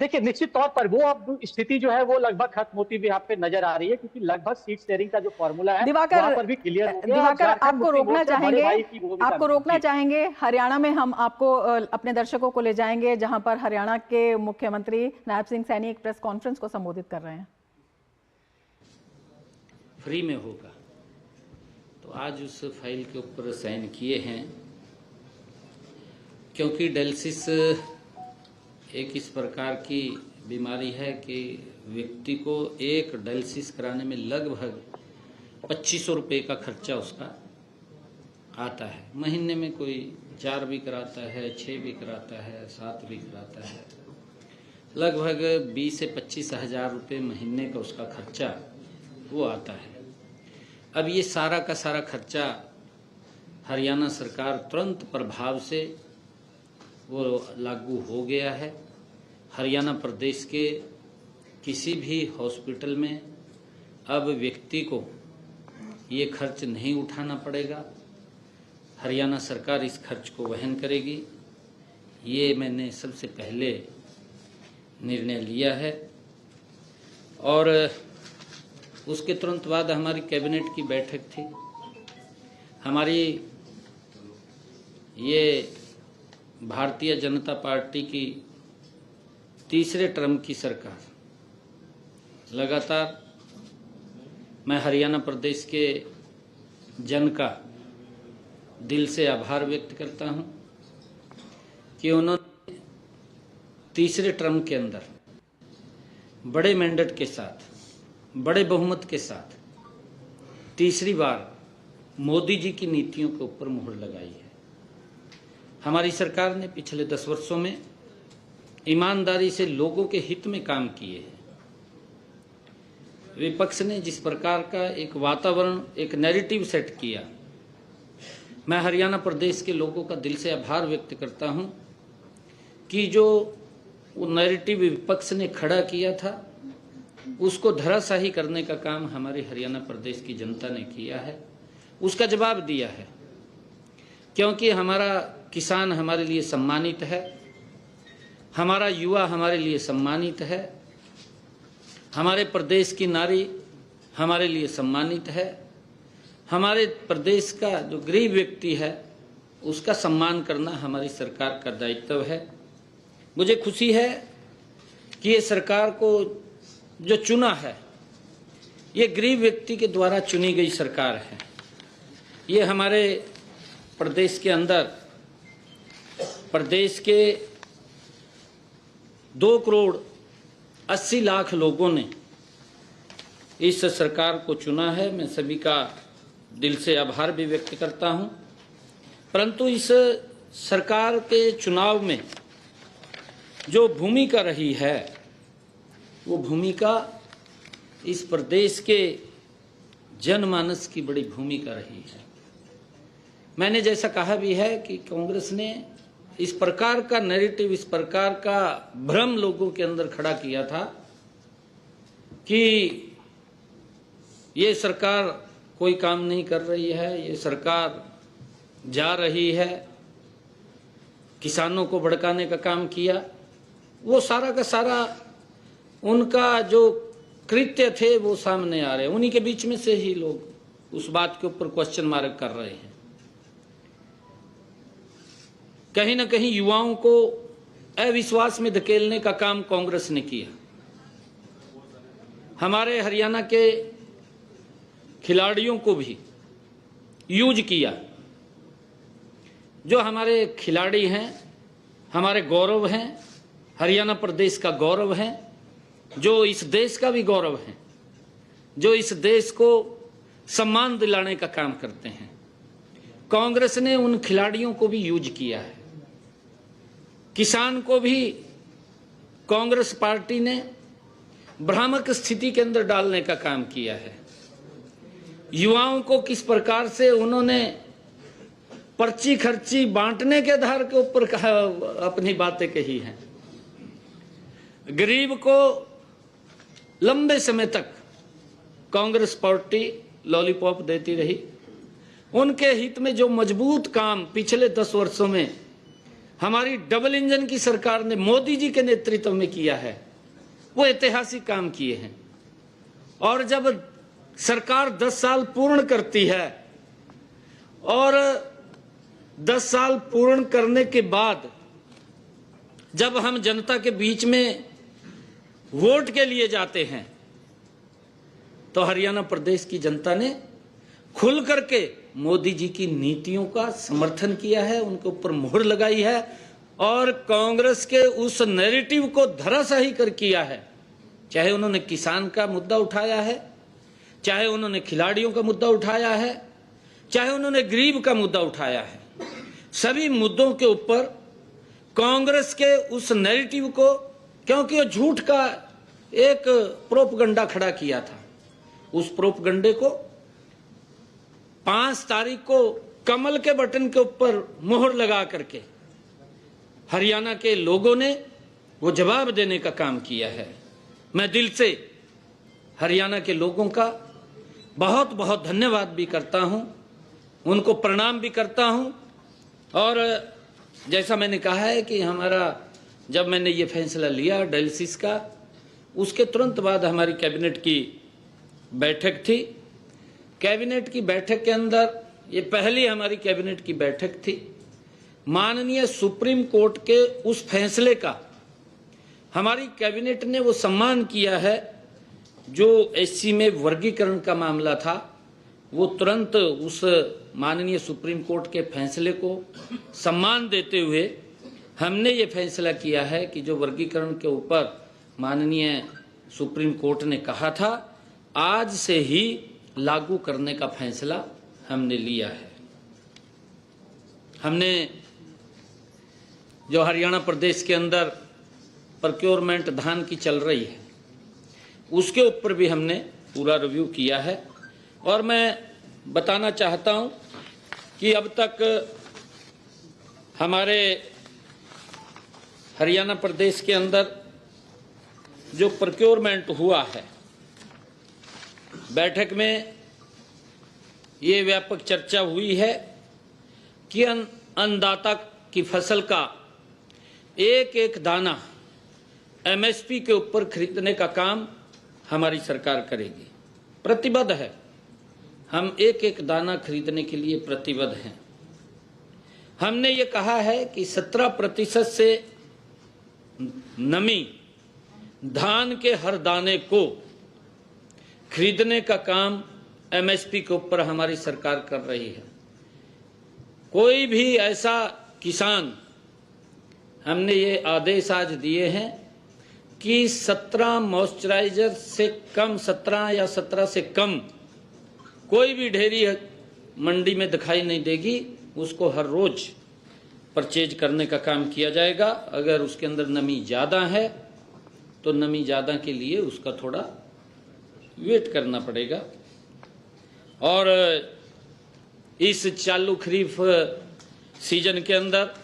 देखिए, निश्चित तौर पर वो अब स्थिति जो है वो लगभग खत्म होती हुई यहाँ पे नजर आ रही है, क्योंकि लगभग सीट शेयरिंग का जो फॉर्मूला है वहाँ पर भी क्लियर हो गया। दिवाकर, आपको रोकना चाहेंगे हरियाणा में हम आपको अपने दर्शकों को ले जाएंगे जहां पर हरियाणा के मुख्यमंत्री नायब सिंह सैनी एक प्रेस कॉन्फ्रेंस को संबोधित कर रहे हैं। फ्री में होगा तो आज उस फाइल के ऊपर साइन किए हैं, क्योंकि डायलिसिस एक इस प्रकार की बीमारी है कि व्यक्ति को एक डायलिसिस कराने में लगभग 2500 रुपये का खर्चा उसका आता है। महीने में कोई 4 भी कराता है, 6 भी कराता है, 7 भी कराता है, लगभग 20 से 25 हज़ार रुपये महीने का उसका खर्चा वो आता है। अब ये सारा का सारा खर्चा हरियाणा सरकार तुरंत प्रभाव से वो लागू हो गया है। हरियाणा प्रदेश के किसी भी हॉस्पिटल में अब व्यक्ति को ये खर्च नहीं उठाना पड़ेगा, हरियाणा सरकार इस खर्च को वहन करेगी। ये मैंने सबसे पहले निर्णय लिया है। और उसके तुरंत बाद हमारी कैबिनेट की बैठक थी। हमारी ये भारतीय जनता पार्टी की तीसरे टर्म की सरकार, लगातार मैं हरियाणा प्रदेश के जन का दिल से आभार व्यक्त करता हूं कि उन्होंने तीसरे टर्म के अंदर बड़े मैंडेट के साथ, बड़े बहुमत के साथ तीसरी बार मोदी जी की नीतियों के ऊपर मुहर लगाई है। हमारी सरकार ने पिछले 10 वर्षों में ईमानदारी से लोगों के हित में काम किए हैं। विपक्ष ने जिस प्रकार का एक वातावरण, एक नैरेटिव सेट किया, मैं हरियाणा प्रदेश के लोगों का दिल से आभार व्यक्त करता हूं कि जो वो नैरेटिव विपक्ष ने खड़ा किया था उसको धराशाही करने का काम हमारे हरियाणा प्रदेश की जनता ने किया है, उसका जवाब दिया है। क्योंकि हमारा किसान हमारे लिए सम्मानित है, हमारा युवा हमारे लिए सम्मानित है, हमारे प्रदेश की नारी हमारे लिए सम्मानित है, हमारे प्रदेश का जो गरीब व्यक्ति है उसका सम्मान करना हमारी सरकार का दायित्व है। मुझे खुशी है कि ये सरकार को जो चुना है ये गरीब व्यक्ति के द्वारा चुनी गई सरकार है। ये हमारे प्रदेश के अंदर, प्रदेश के 2,80,00,000 लोगों ने इस सरकार को चुना है। मैं सभी का दिल से आभार भी व्यक्त करता हूं। परंतु इस सरकार के चुनाव में जो भूमिका रही है वो भूमिका इस प्रदेश के जनमानस की बड़ी भूमिका रही है। मैंने जैसा कहा भी है कि कांग्रेस ने इस प्रकार का नैरेटिव, इस प्रकार का भ्रम लोगों के अंदर खड़ा किया था कि ये सरकार कोई काम नहीं कर रही है, ये सरकार जा रही है, किसानों को भड़काने का काम किया। वो सारा का सारा उनका जो कृत्य थे वो सामने आ रहे हैं। उन्हीं के बीच में से ही लोग उस बात के ऊपर क्वेश्चन मार्क कर रहे हैं। कहीं ना कहीं युवाओं को अविश्वास में धकेलने का काम कांग्रेस ने किया। हमारे हरियाणा के खिलाड़ियों को भी यूज किया। जो हमारे खिलाड़ी हैं, हमारे गौरव हैं, हरियाणा प्रदेश का गौरव है, जो इस देश का भी गौरव है, जो इस देश को सम्मान दिलाने का काम करते हैं। कांग्रेस ने उन खिलाड़ियों को भी यूज किया है। किसान को भी कांग्रेस पार्टी ने भ्रामक स्थिति के अंदर डालने का काम किया है। युवाओं को किस प्रकार से उन्होंने पर्ची खर्ची बांटने के आधार के ऊपर अपनी बातें कही हैं। गरीब को लंबे समय तक कांग्रेस पार्टी लॉलीपॉप देती रही। उनके हित में जो मजबूत काम पिछले 10 वर्षों में हमारी डबल इंजन की सरकार ने मोदी जी के नेतृत्व में किया है, वो ऐतिहासिक काम किए हैं। और जब सरकार 10 साल पूर्ण करती है और 10 साल पूर्ण करने के बाद जब हम जनता के बीच में वोट के लिए जाते हैं तो हरियाणा प्रदेश की जनता ने खुल करके मोदी जी की नीतियों का समर्थन किया है, उनके ऊपर मुहर लगाई है और कांग्रेस के उस नैरेटिव को धराशाही कर किया है। चाहे उन्होंने किसान का मुद्दा उठाया है, चाहे उन्होंने खिलाड़ियों का मुद्दा उठाया है, चाहे उन्होंने गरीब का मुद्दा उठाया है, सभी मुद्दों के ऊपर कांग्रेस के उस नैरेटिव को, क्योंकि वो झूठ का एक प्रोपगंडा खड़ा किया था, उस प्रोपगंडे को 5 तारीख को कमल के बटन के ऊपर मोहर लगा करके हरियाणा के लोगों ने वो जवाब देने का काम किया है। मैं दिल से हरियाणा के लोगों का बहुत बहुत धन्यवाद भी करता हूं, उनको प्रणाम भी करता हूं और जैसा मैंने कहा है कि हमारा जब मैंने ये फैसला लिया डायलिसिस का, उसके तुरंत बाद हमारी कैबिनेट की बैठक थी। कैबिनेट की बैठक के अंदर ये पहली हमारी कैबिनेट की बैठक थी। माननीय सुप्रीम कोर्ट के उस फैसले का हमारी कैबिनेट ने वो सम्मान किया है। जो एससी में वर्गीकरण का मामला था, वो तुरंत उस माननीय सुप्रीम कोर्ट के फैसले को सम्मान देते हुए हमने ये फैसला किया है कि जो वर्गीकरण के ऊपर माननीय सुप्रीम कोर्ट ने कहा था, आज से ही लागू करने का फैसला हमने लिया है। हमने जो हरियाणा प्रदेश के अंदर प्रोक्योरमेंट धान की चल रही है, उसके ऊपर भी हमने पूरा रिव्यू किया है। और मैं बताना चाहता हूं कि अब तक हमारे हरियाणा प्रदेश के अंदर जो प्रोक्योरमेंट हुआ है, बैठक में ये व्यापक चर्चा हुई है कि अन्नदाता की फसल का एक एक दाना एमएसपी के ऊपर खरीदने का काम हमारी सरकार करेगी। प्रतिबद्ध है, हम एक एक दाना खरीदने के लिए प्रतिबद्ध हैं। हमने ये कहा है कि 17% से नमी धान के हर दाने को खरीदने का काम एमएसपी के ऊपर हमारी सरकार कर रही है। कोई भी ऐसा किसान, हमने ये आदेश आज दिए हैं कि 17 मॉइस्चराइजर से कम, 17 या 17 से कम कोई भी ढेरी मंडी में दिखाई नहीं देगी। उसको हर रोज परचेज करने का काम किया जाएगा। अगर उसके अंदर नमी ज़्यादा है तो नमी ज़्यादा के लिए उसका थोड़ा वेट करना पड़ेगा। और इस चालू खरीफ सीजन के अंदर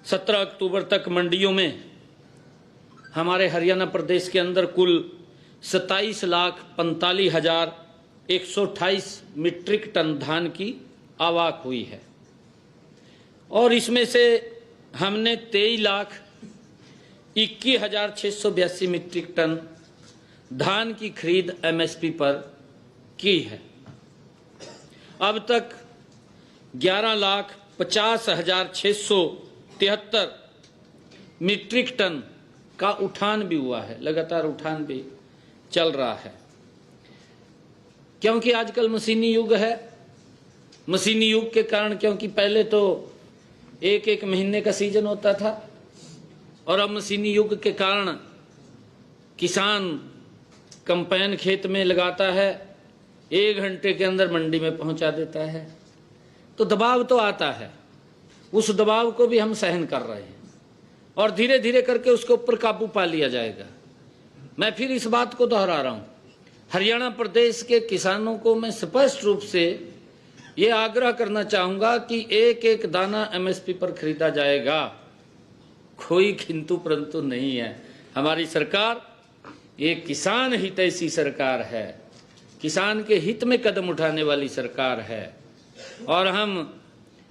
17 अक्टूबर तक मंडियों में हमारे हरियाणा प्रदेश के अंदर कुल 27,45,128 मीट्रिक टन धान की आवक हुई है। और इसमें से हमने 23,21,682 मीट्रिक टन धान की खरीद एमएसपी पर की है। अब तक 11,50,673 मीट्रिक टन का उठान भी हुआ है। लगातार उठान भी चल रहा है, क्योंकि आजकल मशीनी युग है। मशीनी युग के कारण, क्योंकि पहले तो एक एक महीने का सीजन होता था, और अब मशीनी युग के कारण किसान कंपाइन खेत में लगाता है, 1 घंटे के अंदर मंडी में पहुंचा देता है। तो दबाव तो आता है, उस दबाव को भी हम सहन कर रहे हैं और धीरे धीरे करके उसके ऊपर काबू पा लिया जाएगा। मैं फिर इस बात को दोहरा रहा हूं, हरियाणा प्रदेश के किसानों को मैं स्पष्ट रूप से ये आग्रह करना चाहूंगा कि एक एक दाना एमएसपी पर खरीदा जाएगा। कोई किंतु परंतु नहीं है। हमारी सरकार एक किसान हितैषी सरकार है, किसान के हित में कदम उठाने वाली सरकार है। और हम,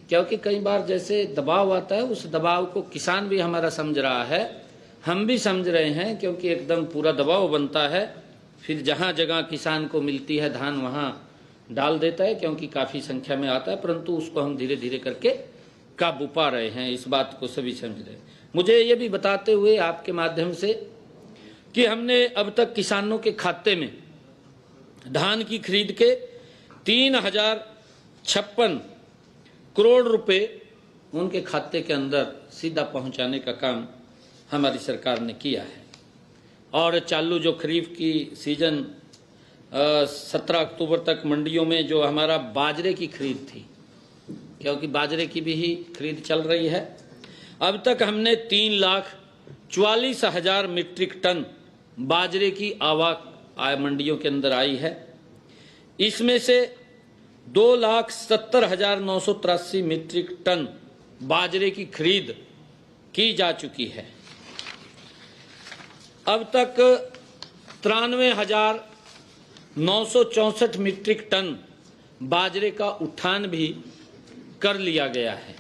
क्योंकि कई बार जैसे दबाव आता है, उस दबाव को किसान भी हमारा समझ रहा है, हम भी समझ रहे हैं, क्योंकि एकदम पूरा दबाव बनता है। फिर जहाँ जगह किसान को मिलती है धान, वहाँ डाल देता है, क्योंकि काफ़ी संख्या में आता है, परंतु उसको हम धीरे धीरे करके काबू पा रहे हैं। इस बात को सभी समझ रहे हैं। मुझे ये भी बताते हुए आपके माध्यम से कि हमने अब तक किसानों के खाते में धान की खरीद के 3,056 करोड़ रुपए उनके खाते के अंदर सीधा पहुंचाने का काम हमारी सरकार ने किया है। और चालू जो खरीफ की सीजन 17 अक्टूबर तक मंडियों में जो हमारा बाजरे की खरीद थी, क्योंकि बाजरे की भी ही खरीद चल रही है, अब तक हमने 3,44,000 मीट्रिक टन बाजरे की आवक मंडियों के अंदर आई है। इसमें से 2,70,983 मीट्रिक टन बाजरे की खरीद की जा चुकी है। अब तक 93,964 मीट्रिक टन बाजरे का उठान भी कर लिया गया है।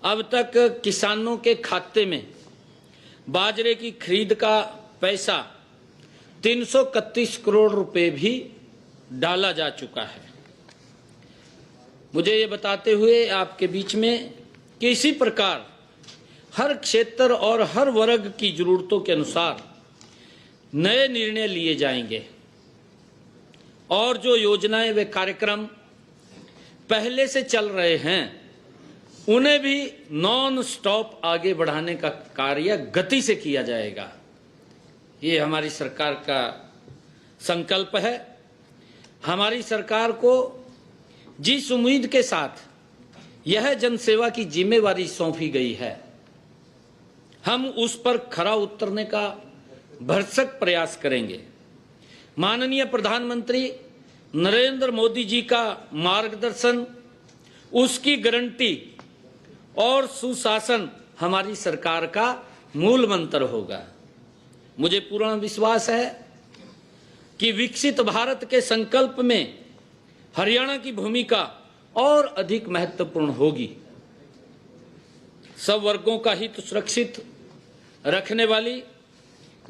अब तक किसानों के खाते में बाजरे की खरीद का पैसा 331 करोड़ रुपए भी डाला जा चुका है। मुझे ये बताते हुए आपके बीच में कि इसी प्रकार हर क्षेत्र और हर वर्ग की जरूरतों के अनुसार नए निर्णय लिए जाएंगे और जो योजनाएं व कार्यक्रम पहले से चल रहे हैं उन्हें भी नॉन स्टॉप आगे बढ़ाने का कार्य गति से किया जाएगा। ये हमारी सरकार का संकल्प है। हमारी सरकार को जिस उम्मीद के साथ यह जनसेवा की जिम्मेवारी सौंपी गई है, हम उस पर खरा उतरने का भरसक प्रयास करेंगे। माननीय प्रधानमंत्री नरेंद्र मोदी जी का मार्गदर्शन, उसकी गारंटी और सुशासन हमारी सरकार का मूल मंत्र होगा। मुझे पूर्ण विश्वास है कि विकसित भारत के संकल्प में हरियाणा की भूमिका और अधिक महत्वपूर्ण होगी। सब वर्गों का हित सुरक्षित रखने वाली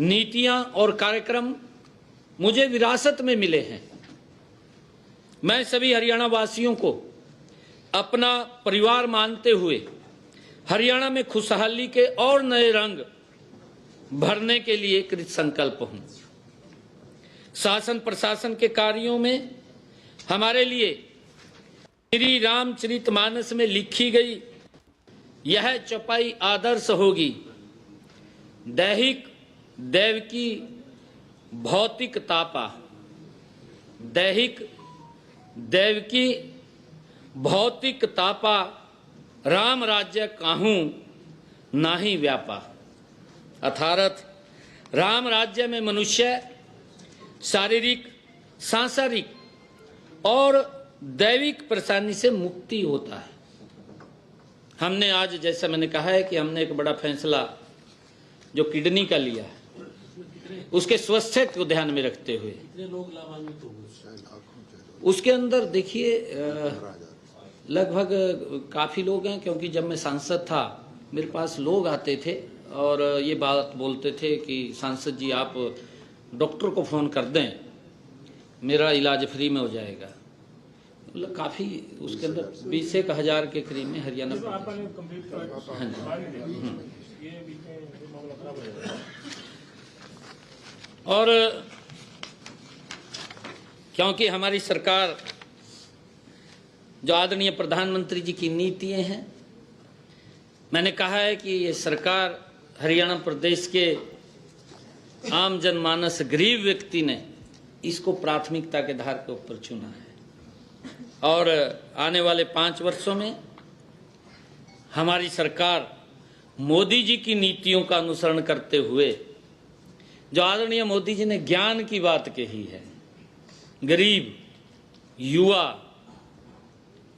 नीतियां और कार्यक्रम मुझे विरासत में मिले हैं। मैं सभी हरियाणा वासियों को अपना परिवार मानते हुए हरियाणा में खुशहाली के और नए रंग भरने के लिए कृत संकल्प हूं। शासन प्रशासन के कार्यों में हमारे लिए श्री रामचरितमानस में लिखी गई यह चौपाई आदर्श होगी। दैहिक दैवकी भौतिक तापा, दैहिक दैवकी भौतिक तापा, राम राज्य काहूं नाही व्यापा। अर्थात राम राज्य में मनुष्य शारीरिक, सांसारिक और दैविक परेशानी से मुक्ति होता है। हमने आज, जैसा मैंने कहा है कि हमने एक बड़ा फैसला जो किडनी का लिया है, उसके स्वास्थ्य को ध्यान में रखते हुए उसके अंदर देखिए लगभग काफ़ी लोग हैं, क्योंकि जब मैं सांसद था मेरे पास लोग आते थे और ये बात बोलते थे कि सांसद जी आप डॉक्टर को फ़ोन कर दें, मेरा इलाज फ्री में हो जाएगा। मतलब काफ़ी उसके अंदर 20,000 के करीब में हरियाणा। हाँ जी। और क्योंकि हमारी सरकार, जो आदरणीय प्रधानमंत्री जी की नीतियां हैं, मैंने कहा है कि ये सरकार हरियाणा प्रदेश के आम जनमानस गरीब व्यक्ति ने इसको प्राथमिकता के आधार के ऊपर चुना है। और आने वाले 5 वर्षों में हमारी सरकार मोदी जी की नीतियों का अनुसरण करते हुए, जो आदरणीय मोदी जी ने ज्ञान की बात कही है, गरीब, युवा,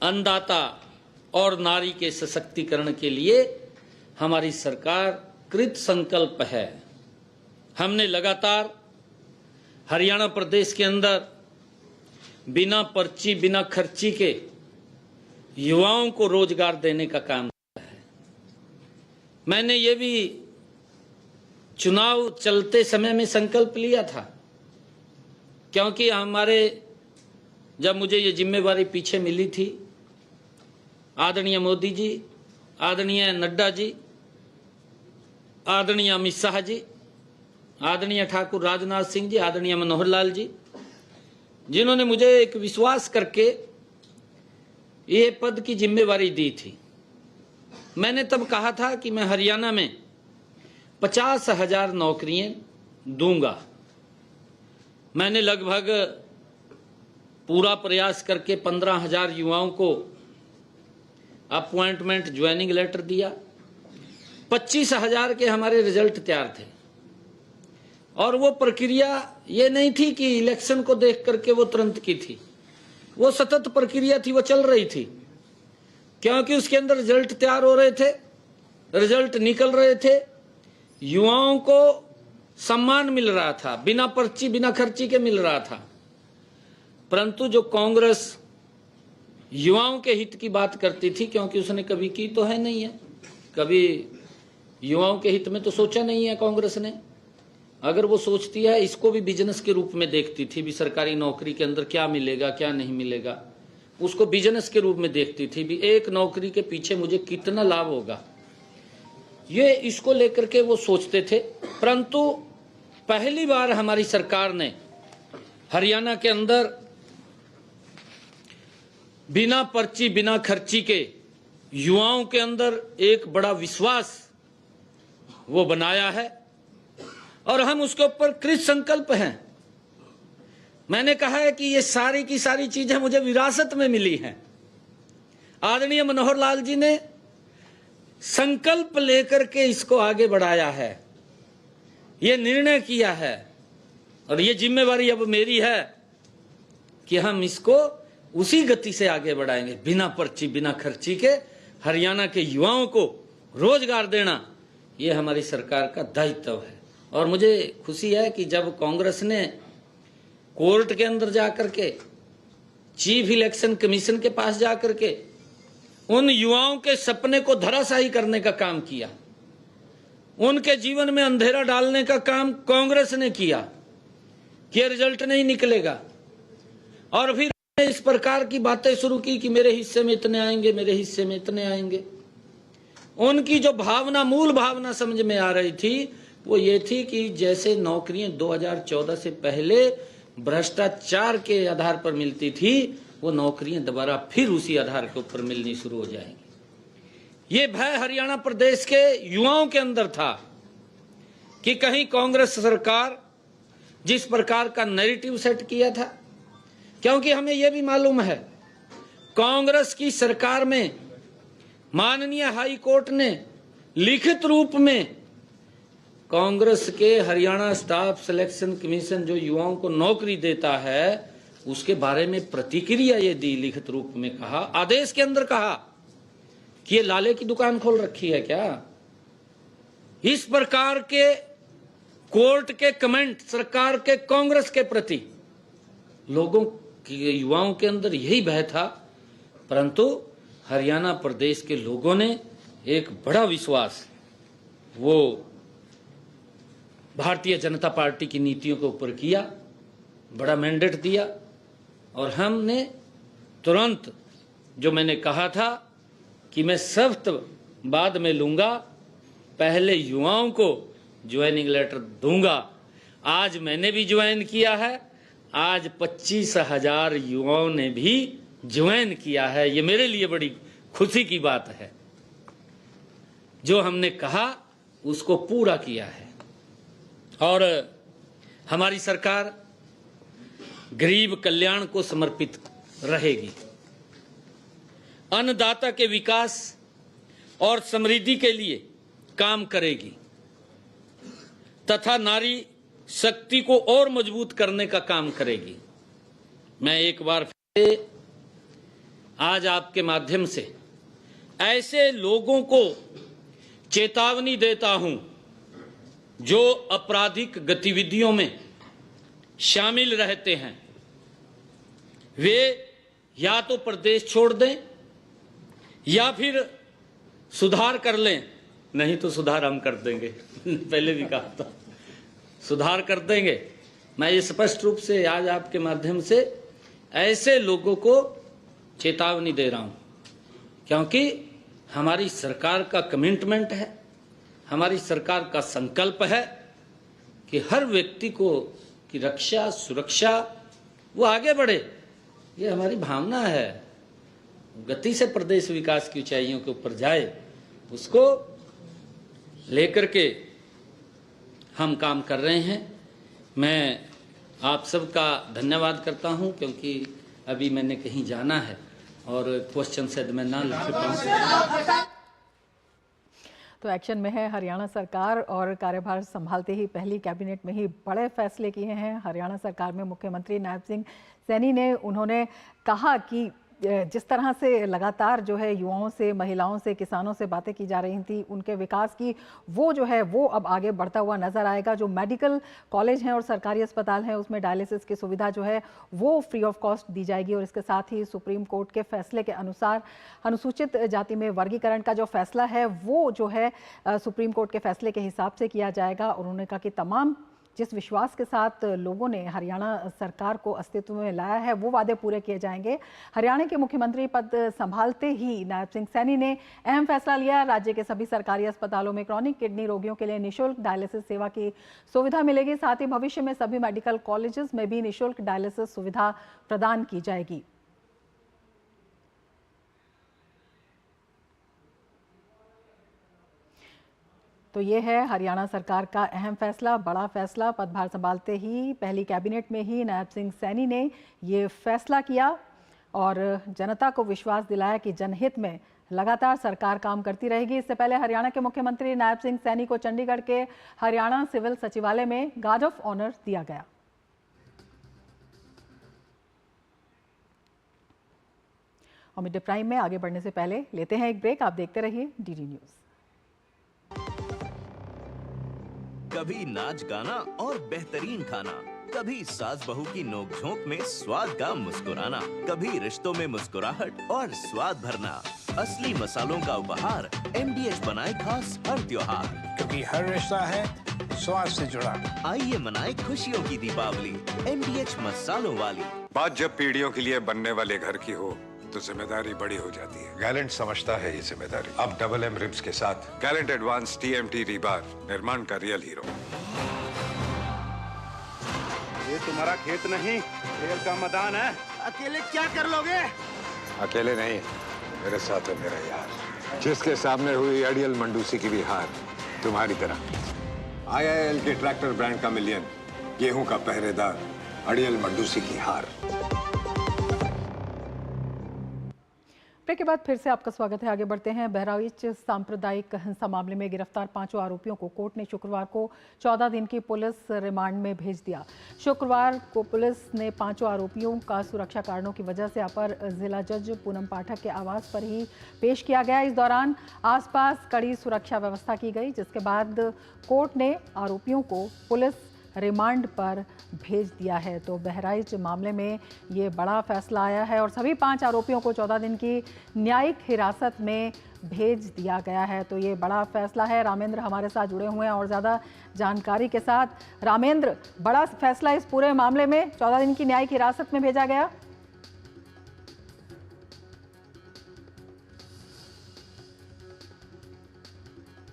अन्नदाता और नारी के सशक्तिकरण के लिए हमारी सरकार कृत संकल्प है। हमने लगातार हरियाणा प्रदेश के अंदर बिना पर्ची, बिना खर्ची के युवाओं को रोजगार देने का काम किया है। मैंने ये भी चुनाव चलते समय में संकल्प लिया था, क्योंकि जब मुझे ये जिम्मेवारी पीछे मिली थी, आदरणीय मोदी जी, आदरणीय नड्डा जी, आदरणीय अमित शाह जी, आदरणीय ठाकुर राजनाथ सिंह जी, आदरणीय मनोहर लाल जी, जिन्होंने मुझे एक विश्वास करके ये पद की जिम्मेवारी दी थी, मैंने तब कहा था कि मैं हरियाणा में 50,000 नौकरियां दूंगा। मैंने लगभग पूरा प्रयास करके 15,000 युवाओं को अपॉइंटमेंट, ज्वाइनिंग लेटर दिया। 25,000 के हमारे रिजल्ट तैयार थे। और वो प्रक्रिया ये नहीं थी कि इलेक्शन को देख करके वो तुरंत की थी, वो सतत प्रक्रिया थी, वो चल रही थी, क्योंकि उसके अंदर रिजल्ट तैयार हो रहे थे, रिजल्ट निकल रहे थे, युवाओं को सम्मान मिल रहा था, बिना पर्ची, बिना खर्ची के मिल रहा था। परंतु जो कांग्रेस युवाओं के हित की बात करती थी, क्योंकि उसने कभी की तो है नहीं है, कभी युवाओं के हित में तो सोचा नहीं है कांग्रेस ने। अगर वो सोचती है, इसको भी बिजनेस के रूप में देखती थी, भी सरकारी नौकरी के अंदर क्या मिलेगा क्या नहीं मिलेगा, उसको बिजनेस के रूप में देखती थी, भी एक नौकरी के पीछे मुझे कितना लाभ होगा, ये इसको लेकर के वो सोचते थे। परंतु पहली बार हमारी सरकार ने हरियाणा के अंदर बिना पर्ची बिना खर्ची के युवाओं के अंदर एक बड़ा विश्वास वो बनाया है और हम उसके ऊपर कृत संकल्प हैं। मैंने कहा है कि ये सारी की सारी चीजें मुझे विरासत में मिली हैं। आदरणीय मनोहर लाल जी ने संकल्प लेकर के इसको आगे बढ़ाया है, ये निर्णय किया है और ये जिम्मेवारी अब मेरी है कि हम इसको उसी गति से आगे बढ़ाएंगे। बिना पर्ची बिना खर्ची के हरियाणा के युवाओं को रोजगार देना, ये हमारी सरकार का दायित्व है। और मुझे खुशी है कि जब कांग्रेस ने कोर्ट के अंदर जाकर के, चीफ इलेक्शन कमीशन के पास जाकर के उन युवाओं के सपने को धराशायी करने का काम किया, उनके जीवन में अंधेरा डालने का काम कांग्रेस ने किया कि रिजल्ट नहीं निकलेगा, और फिर इस प्रकार की बातें शुरू की कि मेरे हिस्से में इतने आएंगे, मेरे हिस्से में इतने आएंगे। उनकी जो भावना, मूल भावना समझ में आ रही थी वो ये थी कि जैसे नौकरियां 2014 से पहले भ्रष्टाचार के आधार पर मिलती थी, वो नौकरियां दोबारा फिर उसी आधार के ऊपर मिलनी शुरू हो जाएंगी। ये भय हरियाणा प्रदेश के युवाओं के अंदर था कि कहीं कांग्रेस सरकार जिस प्रकार का नैरेटिव सेट किया था, क्योंकि हमें यह भी मालूम है कांग्रेस की सरकार में माननीय हाई कोर्ट ने लिखित रूप में कांग्रेस के हरियाणा स्टाफ सिलेक्शन कमीशन जो युवाओं को नौकरी देता है उसके बारे में प्रतिक्रिया ये दी, लिखित रूप में कहा, आदेश के अंदर कहा कि ये लाले की दुकान खोल रखी है क्या। इस प्रकार के कोर्ट के कमेंट सरकार के कांग्रेस के प्रति लोगों के, युवाओं के अंदर यही भय था। परंतु हरियाणा प्रदेश के लोगों ने एक बड़ा विश्वास वो भारतीय जनता पार्टी की नीतियों के ऊपर किया, बड़ा मैंडेट दिया और हमने तुरंत, जो मैंने कहा था कि मैं सख्त बाद में लूंगा, पहले युवाओं को ज्वाइनिंग लेटर दूंगा, आज मैंने भी ज्वाइन किया है। आज 25,000 युवाओं ने भी ज्वाइन किया है। ये मेरे लिए बड़ी खुशी की बात है। जो हमने कहा उसको पूरा किया है और हमारी सरकार गरीब कल्याण को समर्पित रहेगी, अन्नदाता के विकास और समृद्धि के लिए काम करेगी तथा नारी शक्ति को और मजबूत करने का काम करेगी। मैं एक बार फिर आज आपके माध्यम से ऐसे लोगों को चेतावनी देता हूं जो आपराधिक गतिविधियों में शामिल रहते हैं। वे या तो प्रदेश छोड़ दें या फिर सुधार कर लें, नहीं तो सुधार हम कर देंगे। पहले भी कहा था सुधार कर देंगे। मैं ये स्पष्ट रूप से आज आपके माध्यम से ऐसे लोगों को चेतावनी दे रहा हूं, क्योंकि हमारी सरकार का कमिटमेंट है, हमारी सरकार का संकल्प है कि हर व्यक्ति को की रक्षा सुरक्षा वो आगे बढ़े। ये हमारी भावना है, गति से प्रदेश विकास की ऊंचाइयों के ऊपर जाए, उसको लेकर के हम काम कर रहे हैं। मैं आप सबका धन्यवाद करता हूं, क्योंकि अभी मैंने कहीं जाना है और क्वेश्चन शायद मैं ना लिख पाऊं। तो एक्शन में है हरियाणा सरकार और कार्यभार संभालते ही पहली कैबिनेट में ही बड़े फैसले किए हैं हरियाणा सरकार में। मुख्यमंत्री नायब सिंह सैनी ने उन्होंने कहा कि जिस तरह से लगातार जो है युवाओं से, महिलाओं से, किसानों से बातें की जा रही थी उनके विकास की, वो जो है वो अब आगे बढ़ता हुआ नजर आएगा। जो मेडिकल कॉलेज हैं और सरकारी अस्पताल हैं उसमें डायलिसिस की सुविधा जो है वो फ्री ऑफ कॉस्ट दी जाएगी। और इसके साथ ही सुप्रीम कोर्ट के फैसले के अनुसार अनुसूचित जाति में वर्गीकरण का जो फैसला है वो जो है सुप्रीम कोर्ट के फैसले के हिसाब से किया जाएगा। और उन्होंने कहा कि तमाम जिस विश्वास के साथ लोगों ने हरियाणा सरकार को अस्तित्व में लाया है वो वादे पूरे किए जाएंगे। हरियाणा के मुख्यमंत्री पद संभालते ही नायब सिंह सैनी ने अहम फैसला लिया। राज्य के सभी सरकारी अस्पतालों में क्रॉनिक किडनी रोगियों के लिए निःशुल्क डायलिसिस सेवा की सुविधा मिलेगी। साथ ही भविष्य में सभी मेडिकल कॉलेजेस में भी निःशुल्क डायलिसिस सुविधा प्रदान की जाएगी। तो ये है हरियाणा सरकार का अहम फैसला, बड़ा फैसला। पदभार संभालते ही पहली कैबिनेट में ही नायब सिंह सैनी ने ये फैसला किया और जनता को विश्वास दिलाया कि जनहित में लगातार सरकार काम करती रहेगी। इससे पहले हरियाणा के मुख्यमंत्री नायब सिंह सैनी को चंडीगढ़ के हरियाणा सिविल सचिवालय में गार्ड ऑफ ऑनर दिया गया। और मिड डे प्राइम में आगे बढ़ने से पहले लेते हैं एक ब्रेक। आप देखते रहिए डीडी न्यूज। कभी नाच गाना और बेहतरीन खाना, कभी सास बहू की नोक-झोंक में स्वाद का मुस्कुराना, कभी रिश्तों में मुस्कुराहट और स्वाद भरना। असली मसालों का उपहार MDH बनाए खास हर त्योहार, क्योंकि हर रिश्ता है स्वाद से जुड़ा। आइए मनाए खुशियों की दीपावली MDH मसालों वाली। बात जब पीढ़ियों के लिए बनने वाले घर की हो तो जिम्मेदारी बड़ी हो जाती है। गैलेंट समझता है ये जिम्मेदारी। अब डबल M रिब्स के साथ गैलेंट एडवांस TMT रीबार, निर्माण का रियल हीरो। ये तुम्हारा खेत नहीं, खेल का मैदान है। अकेले क्या कर लोगे? अकेले नहीं, मेरे साथ है मेरा यार, जिसके सामने हुई अड़ियल मंडूसी की भी हार तुम्हारी तरह। IIL के ट्रैक्टर ब्रांड का मिलियन, गेहूं का पहरेदार, अड़ियल मंडूसी की हार। ब्रेक के बाद फिर से आपका स्वागत है। आगे बढ़ते हैं। बहराइच सांप्रदायिक हिंसा मामले में गिरफ्तार 5 आरोपियों को कोर्ट ने शुक्रवार को 14 दिन की पुलिस रिमांड में भेज दिया। शुक्रवार को पुलिस ने 5 आरोपियों का सुरक्षा कारणों की वजह से अपर जिला जज पूनम पाठक के आवास पर ही पेश किया गया। इस दौरान आसपास कड़ी सुरक्षा व्यवस्था की गई, जिसके बाद कोर्ट ने आरोपियों को पुलिस रिमांड पर भेज दिया है। तो बहराइच मामले में ये बड़ा फैसला आया है और सभी 5 आरोपियों को 14 दिन की न्यायिक हिरासत में भेज दिया गया है। तो ये बड़ा फैसला है। रामेंद्र हमारे साथ जुड़े हुए हैं और ज़्यादा जानकारी के साथ। रामेंद्र, बड़ा फैसला इस पूरे मामले में, 14 दिन की न्यायिक हिरासत में भेजा गया।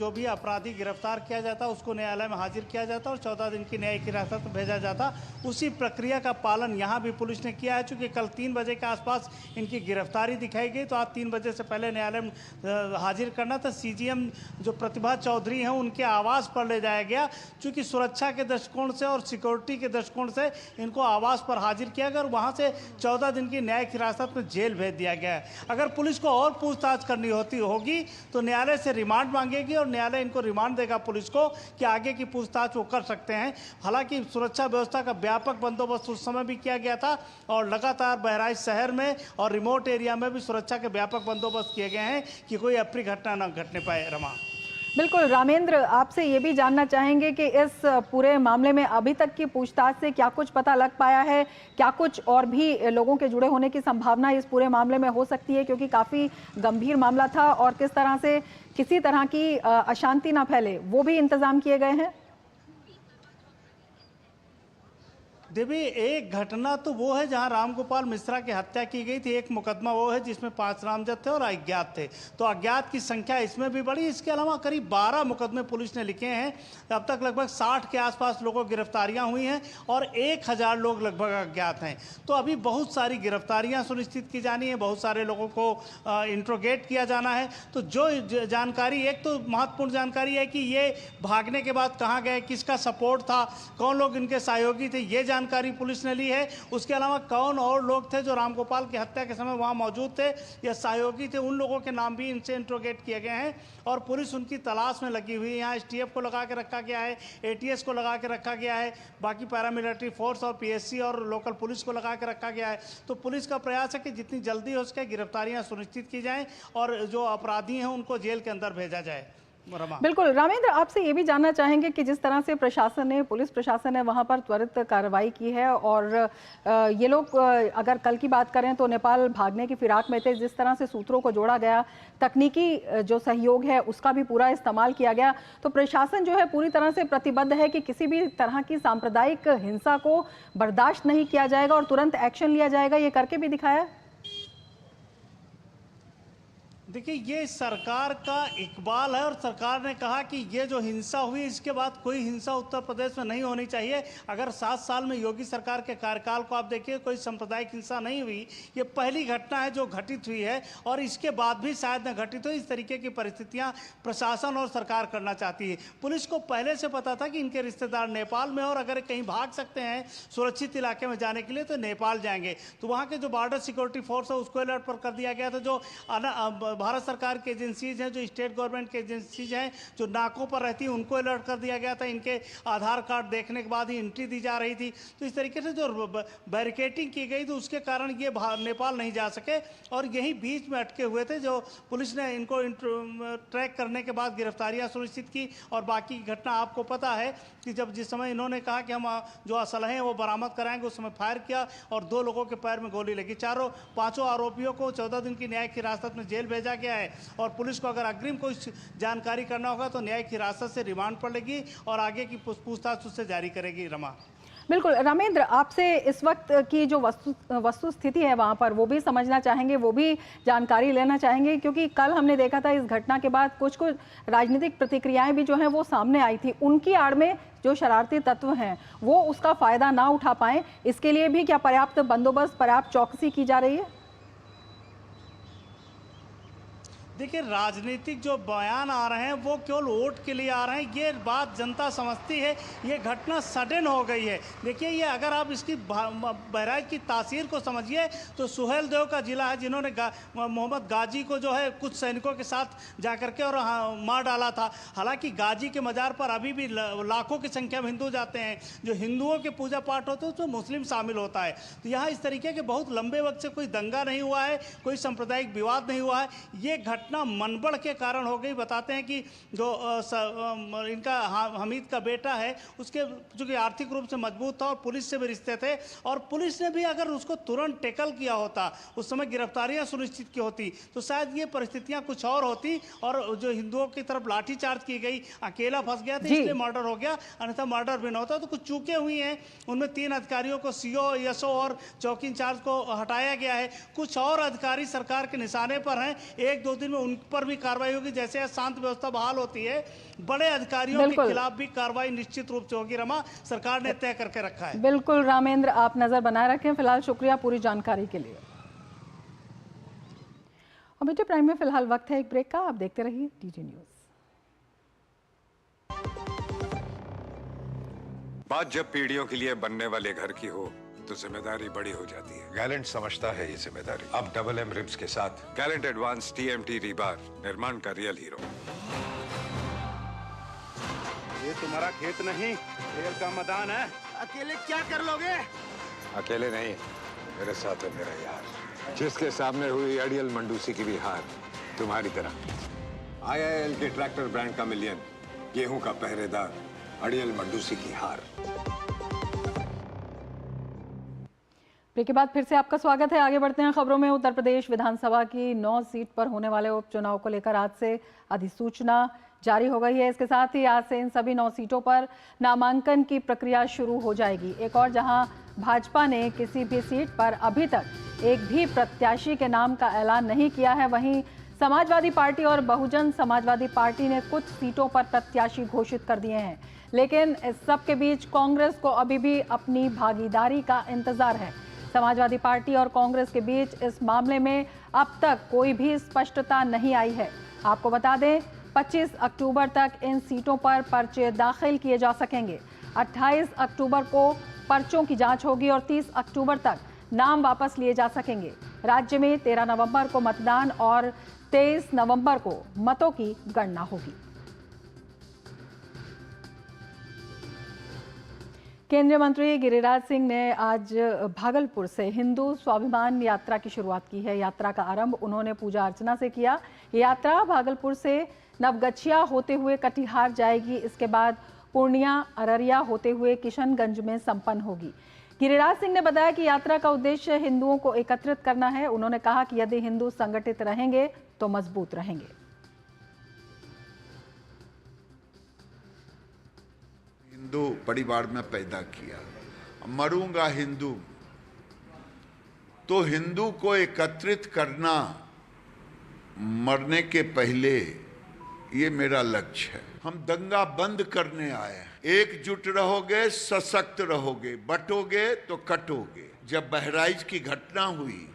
जो भी अपराधी गिरफ्तार किया जाता उसको न्यायालय में हाजिर किया जाता और 14 दिन की न्यायिक हिरासत में भेजा जाता। उसी प्रक्रिया का पालन यहाँ भी पुलिस ने किया है। चूँकि कल 3 बजे के आसपास इनकी गिरफ्तारी दिखाई गई, तो आज 3 बजे से पहले न्यायालय में हाजिर करना था। CGM जो प्रतिभा चौधरी हैं उनके आवास पर ले जाया गया। चूँकि सुरक्षा के दृष्टिकोण से और सिक्योरिटी के दृष्टिकोण से इनको आवास पर हाजिर किया गया और वहाँ से 14 दिन की न्यायिक हिरासत में जेल भेज दिया गया है। अगर पुलिस को और पूछताछ करनी होगी तो न्यायालय से रिमांड मांगेगी और न्यायालय इनको रिमांड देगा पुलिस को कि आगे की पूछताछ वो कर सकते हैं। हालांकि सुरक्षा व्यवस्था का व्यापक बंदोबस्त उस समय भी किया गया था और लगातार बहराइच शहर में और रिमोट एरिया में भी सुरक्षा के व्यापक बंदोबस्त किए गए हैं कि कोई अप्रिय घटना न घटने पाए। रमा, बिल्कुल रामेंद्र, आपसे ये भी जानना चाहेंगे कि इस पूरे मामले में अभी तक की पूछताछ से क्या कुछ पता लग पाया है? क्या कुछ और भी लोगों के जुड़े होने की संभावना इस पूरे मामले में हो सकती है, क्योंकि काफ़ी गंभीर मामला था और किस तरह से किसी तरह की अशांति ना फैले वो भी इंतजाम किए गए हैं? देवी, एक घटना तो वो है जहां रामगोपाल मिश्रा की हत्या की गई थी। एक मुकदमा वो है जिसमें 5 नामजद थे और अज्ञात थे, तो अज्ञात की संख्या इसमें भी बढ़ी। इसके अलावा करीब 12 मुकदमे पुलिस ने लिखे हैं। अब तक लगभग 60 के आसपास लोगों की गिरफ्तारियां हुई हैं और 1000 लोग लगभग अज्ञात हैं। तो अभी बहुत सारी गिरफ्तारियां सुनिश्चित की जानी है, बहुत सारे लोगों को इंट्रोगेट किया जाना है। तो जो जानकारी, एक तो महत्वपूर्ण जानकारी है कि ये भागने के बाद कहाँ गए, किसका सपोर्ट था, कौन लोग इनके सहयोगी थे, ये जानकारी पुलिस ने ली है। उसके अलावा कौन और लोग थे जो रामगोपाल की हत्या के समय वहां मौजूद थे या सहयोगी थे, उन लोगों के नाम भी इनसे इंट्रोगेट किए गए हैं और पुलिस उनकी तलाश में लगी हुई है। यहाँ STF को लगा के रखा गया है, ATS को लगा के रखा गया है, बाकी पैरामिलिट्री फोर्स और PSC और लोकल पुलिस को लगा के रखा गया है। तो पुलिस का प्रयास है कि जितनी जल्दी हो सके गिरफ्तारियां सुनिश्चित की जाएं और जो अपराधी हैं उनको जेल के अंदर भेजा जाए। बिल्कुल रामेंद्र, आपसे ये भी जानना चाहेंगे कि जिस तरह से प्रशासन ने, पुलिस प्रशासन ने वहां पर त्वरित कार्रवाई की है और ये लोग अगर कल की बात करें तो नेपाल भागने की फिराक में थे, जिस तरह से सूत्रों को जोड़ा गया, तकनीकी जो सहयोग है उसका भी पूरा इस्तेमाल किया गया, तो प्रशासन जो है पूरी तरह से प्रतिबद्ध है कि किसी भी तरह की सांप्रदायिक हिंसा को बर्दाश्त नहीं किया जाएगा और तुरंत एक्शन लिया जाएगा, ये करके भी दिखाया। देखिए, ये सरकार का इकबाल है और सरकार ने कहा कि ये जो हिंसा हुई इसके बाद कोई हिंसा उत्तर प्रदेश में नहीं होनी चाहिए। अगर 7 साल में योगी सरकार के कार्यकाल को आप देखिए, कोई सांप्रदायिक हिंसा नहीं हुई। ये पहली घटना है जो घटित हुई है और इसके बाद भी शायद न घटित हो। इस तरीके की परिस्थितियां प्रशासन और सरकार करना चाहती है। पुलिस को पहले से पता था कि इनके रिश्तेदार नेपाल में और अगर कहीं भाग सकते हैं सुरक्षित इलाके में जाने के लिए तो नेपाल जाएंगे। तो वहाँ के जो बॉर्डर सिक्योरिटी फोर्स है उसको अलर्ट पर कर दिया गया था। जो भारत सरकार की एजेंसीज हैं, जो स्टेट गवर्नमेंट की एजेंसीज हैं, जो नाकों पर रहती हैं, उनको अलर्ट कर दिया गया था। इनके आधार कार्ड देखने के बाद ही एंट्री दी जा रही थी। तो इस तरीके से जो बैरिकेडिंग की गई तो उसके कारण ये नेपाल नहीं जा सके और यही बीच में अटके हुए थे। जो पुलिस ने इनको ट्रैक करने के बाद गिरफ्तारियां सुनिश्चित की और बाकी की घटना आपको पता है कि जिस समय इन्होंने कहा कि हम जो असलहे हैं वो बरामद कराएंगे, उस समय फायर किया और 2 लोगों के पैर में गोली लगी। 5 आरोपियों को 14 दिन की न्यायिक हिरासत में जेल भेजा गया है और पुलिस को अगर अग्रिम कोई जानकारी करना होगा तो न्यायिक हिरासत से रिमांड पर लेगी और आगे की पूछताछ उससे जारी करेगी। रमा, बिल्कुल रामेंद्र, आपसे इस वक्त की जो वस्तु स्थिति है वहां पर वो भी समझना चाहेंगे, वो भी जानकारी लेना चाहेंगे, क्योंकि कल हमने देखा था इस घटना के बाद कुछ राजनीतिक प्रतिक्रियाएं भी जो हैं वो सामने आई थी। उनकी आड़ में जो शरारती तत्व हैं वो उसका फायदा ना उठा पाए, इसके लिए भी क्या पर्याप्त बंदोबस्त, पर्याप्त चौकसी की जा रही है? देखिए, राजनीतिक जो बयान आ रहे हैं वो केवल वोट के लिए आ रहे हैं। ये बात जनता समझती है, ये घटना सडन हो गई है। देखिए, ये अगर आप इसकी बहराइच की तासीर को समझिए तो सुहेल देव का जिला है जिन्होंने मोहम्मद गाजी को जो है कुछ सैनिकों के साथ जाकर के और मार डाला था। हालांकि गाजी के मज़ार पर अभी भी लाखों की संख्या में हिंदू जाते हैं। जो हिंदुओं के पूजा पाठ होते हैं उसमें मुस्लिम शामिल होता है। तो यहाँ इस तरीके के बहुत लंबे वक्त से कोई दंगा नहीं हुआ है, कोई सांप्रदायिक विवाद नहीं हुआ है। ये घटना मनबड़ के कारण हो गई। बताते हैं कि जो इनका हमीद का बेटा है उसके चूंकि आर्थिक रूप से मजबूत था और पुलिस से भी रिश्ते थे और पुलिस ने भी अगर उसको तुरंत टैकल किया होता, उस समय गिरफ्तारियां सुनिश्चित की होती तो शायद ये परिस्थितियां कुछ और होती और जो हिंदुओं की तरफ लाठीचार्ज की गई, अकेला फंस गया था इसलिए मर्डर हो गया, अन्यथा मर्डर भी न होता। तो कुछ चूकें हुई हैं, उनमें 3 अधिकारियों को CO, SO और चौकी इंचार्ज को हटाया गया है। कुछ और अधिकारी सरकार के निशाने पर हैं, 1-2 दिन में उन पर भी कार्रवाई होगी। जैसे शांत व्यवस्था बहाल होती है, बड़े अधिकारियों के खिलाफ भी कार्रवाई निश्चित रूप से होगी। रमा, सरकार ने तय करके रखा है। बिल्कुल रामेंद्र, आप नजर बनाए रखें। फिलहाल शुक्रिया पूरी जानकारी के लिए। और मीडिया प्राइम में फिलहाल वक्त है एक ब्रेक का, आप देखते रहिए DG न्यूज। बात जब पीढ़ियों के लिए बनने वाले घर की हो तो जिम्मेदारी बड़ी हो जाती है। गैलेंट समझता है ये जिम्मेदारी। अब डबल M रिब्स के साथ गैलेंट एडवांस TMT रीबार, निर्माण का रियल हीरो। ये तुम्हारा खेत नहीं, खेल का मैदान है। अकेले क्या कर लोगे? अकेले नहीं, मेरे साथ है मेरा यार, जिसके सामने हुई अड़ियल मंडूसी की भी हार तुम्हारी तरह। IIL के ट्रैक्टर ब्रांड का मिलियन, गेहूं का पहरेदार, अड़ियल मंडूसी की हार। ब्रेक के बाद फिर से आपका स्वागत है। आगे बढ़ते हैं खबरों में। उत्तर प्रदेश विधानसभा की 9 सीट पर होने वाले उपचुनाव को लेकर आज से अधिसूचना जारी हो गई है। इसके साथ ही आज से इन सभी 9 सीटों पर नामांकन की प्रक्रिया शुरू हो जाएगी। एक और जहां भाजपा ने किसी भी सीट पर अभी तक एक भी प्रत्याशी के नाम का ऐलान नहीं किया है, वहीं समाजवादी पार्टी और बहुजन समाजवादी पार्टी ने कुछ सीटों पर प्रत्याशी घोषित कर दिए हैं। लेकिन इस सब के बीच कांग्रेस को अभी भी अपनी भागीदारी का इंतजार है। समाजवादी पार्टी और कांग्रेस के बीच इस मामले में अब तक कोई भी स्पष्टता नहीं आई है। आपको बता दें, 25 अक्टूबर तक इन सीटों पर पर्चे दाखिल किए जा सकेंगे। 28 अक्टूबर को पर्चों की जांच होगी और 30 अक्टूबर तक नाम वापस लिए जा सकेंगे। राज्य में 13 नवंबर को मतदान और 23 नवंबर को मतों की गणना होगी। केंद्रीय मंत्री गिरिराज सिंह ने आज भागलपुर से हिंदू स्वाभिमान यात्रा की शुरुआत की है। यात्रा का आरंभ उन्होंने पूजा अर्चना से किया। ये यात्रा भागलपुर से नवगछिया होते हुए कटिहार जाएगी। इसके बाद पूर्णिया, अररिया होते हुए किशनगंज में संपन्न होगी। गिरिराज सिंह ने बताया कि यात्रा का उद्देश्य हिंदुओं को एकत्रित करना है। उन्होंने कहा कि यदि हिंदू संगठित रहेंगे तो मजबूत रहेंगे। हिंदू परिवार में पैदा किया, मरूंगा हिंदू, तो हिंदू को एकत्रित करना मरने के पहले, ये मेरा लक्ष्य है। हम दंगा बंद करने आए हैं। एकजुट रहोगे सशक्त रहोगे, बटोगे तो कटोगे। जब बहराइच की घटना हुई,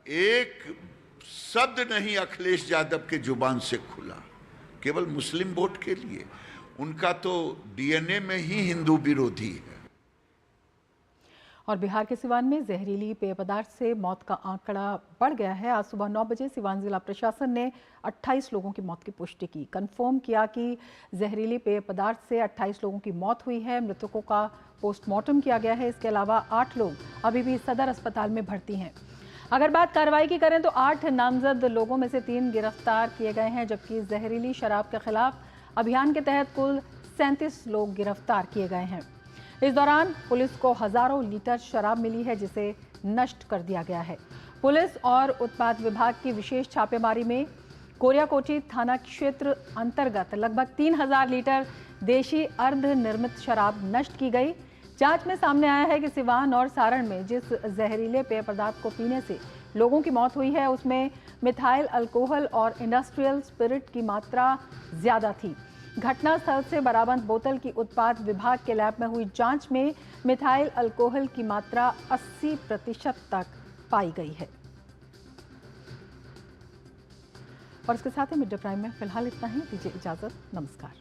एक शब्द नहीं अखिलेश यादव के जुबान से खुला, केवल मुस्लिम वोट के लिए। उनका तो डीएनए में ही हिंदू विरोधी है। और बिहार के सिवान में जहरीली पेय पदार्थ से मौत का आंकड़ा बढ़ गया है। आज सुबह 9 बजे सिवान जिला प्रशासन ने 28 लोगों की मौत की पुष्टि की। कंफर्म किया कि जहरीली पेय पदार्थ से 28 लोगों की मौत हुई है। मृतकों का पोस्टमार्टम किया गया है। इसके अलावा 8 लोग अभी भी सदर अस्पताल में भर्ती हैं। अगर बात कार्रवाई की करें तो 8 नामजद लोगों में से 3 गिरफ्तार किए गए हैं, जबकि जहरीली शराब के खिलाफ अभियान के तहत कुल 37 लोग गिरफ्तार किए गए हैं। इस दौरान पुलिस को हजारों लीटर शराब मिली है, जिसे नष्ट कर दिया गया है। पुलिस और उत्पाद विभाग की विशेष छापेमारी में कोरियाकोठी थाना क्षेत्र अंतर्गत लगभग 3000 लीटर देशी अर्ध निर्मित शराब नष्ट की गई। जांच में सामने आया है कि सिवान और सारण में जिस जहरीले पेय पदार्थ को पीने से लोगों की मौत हुई है, उसमें मिथाइल अल्कोहल और इंडस्ट्रियल स्पिरिट की मात्रा ज्यादा थी। घटनास्थल से बरामद बोतल की उत्पाद विभाग के लैब में हुई जांच में मिथाइल अल्कोहल की मात्रा 80% तक पाई गई है। और इसके साथ ही मिड डे प्राइम में फिलहाल इतना ही। दीजिए इजाजत, नमस्कार।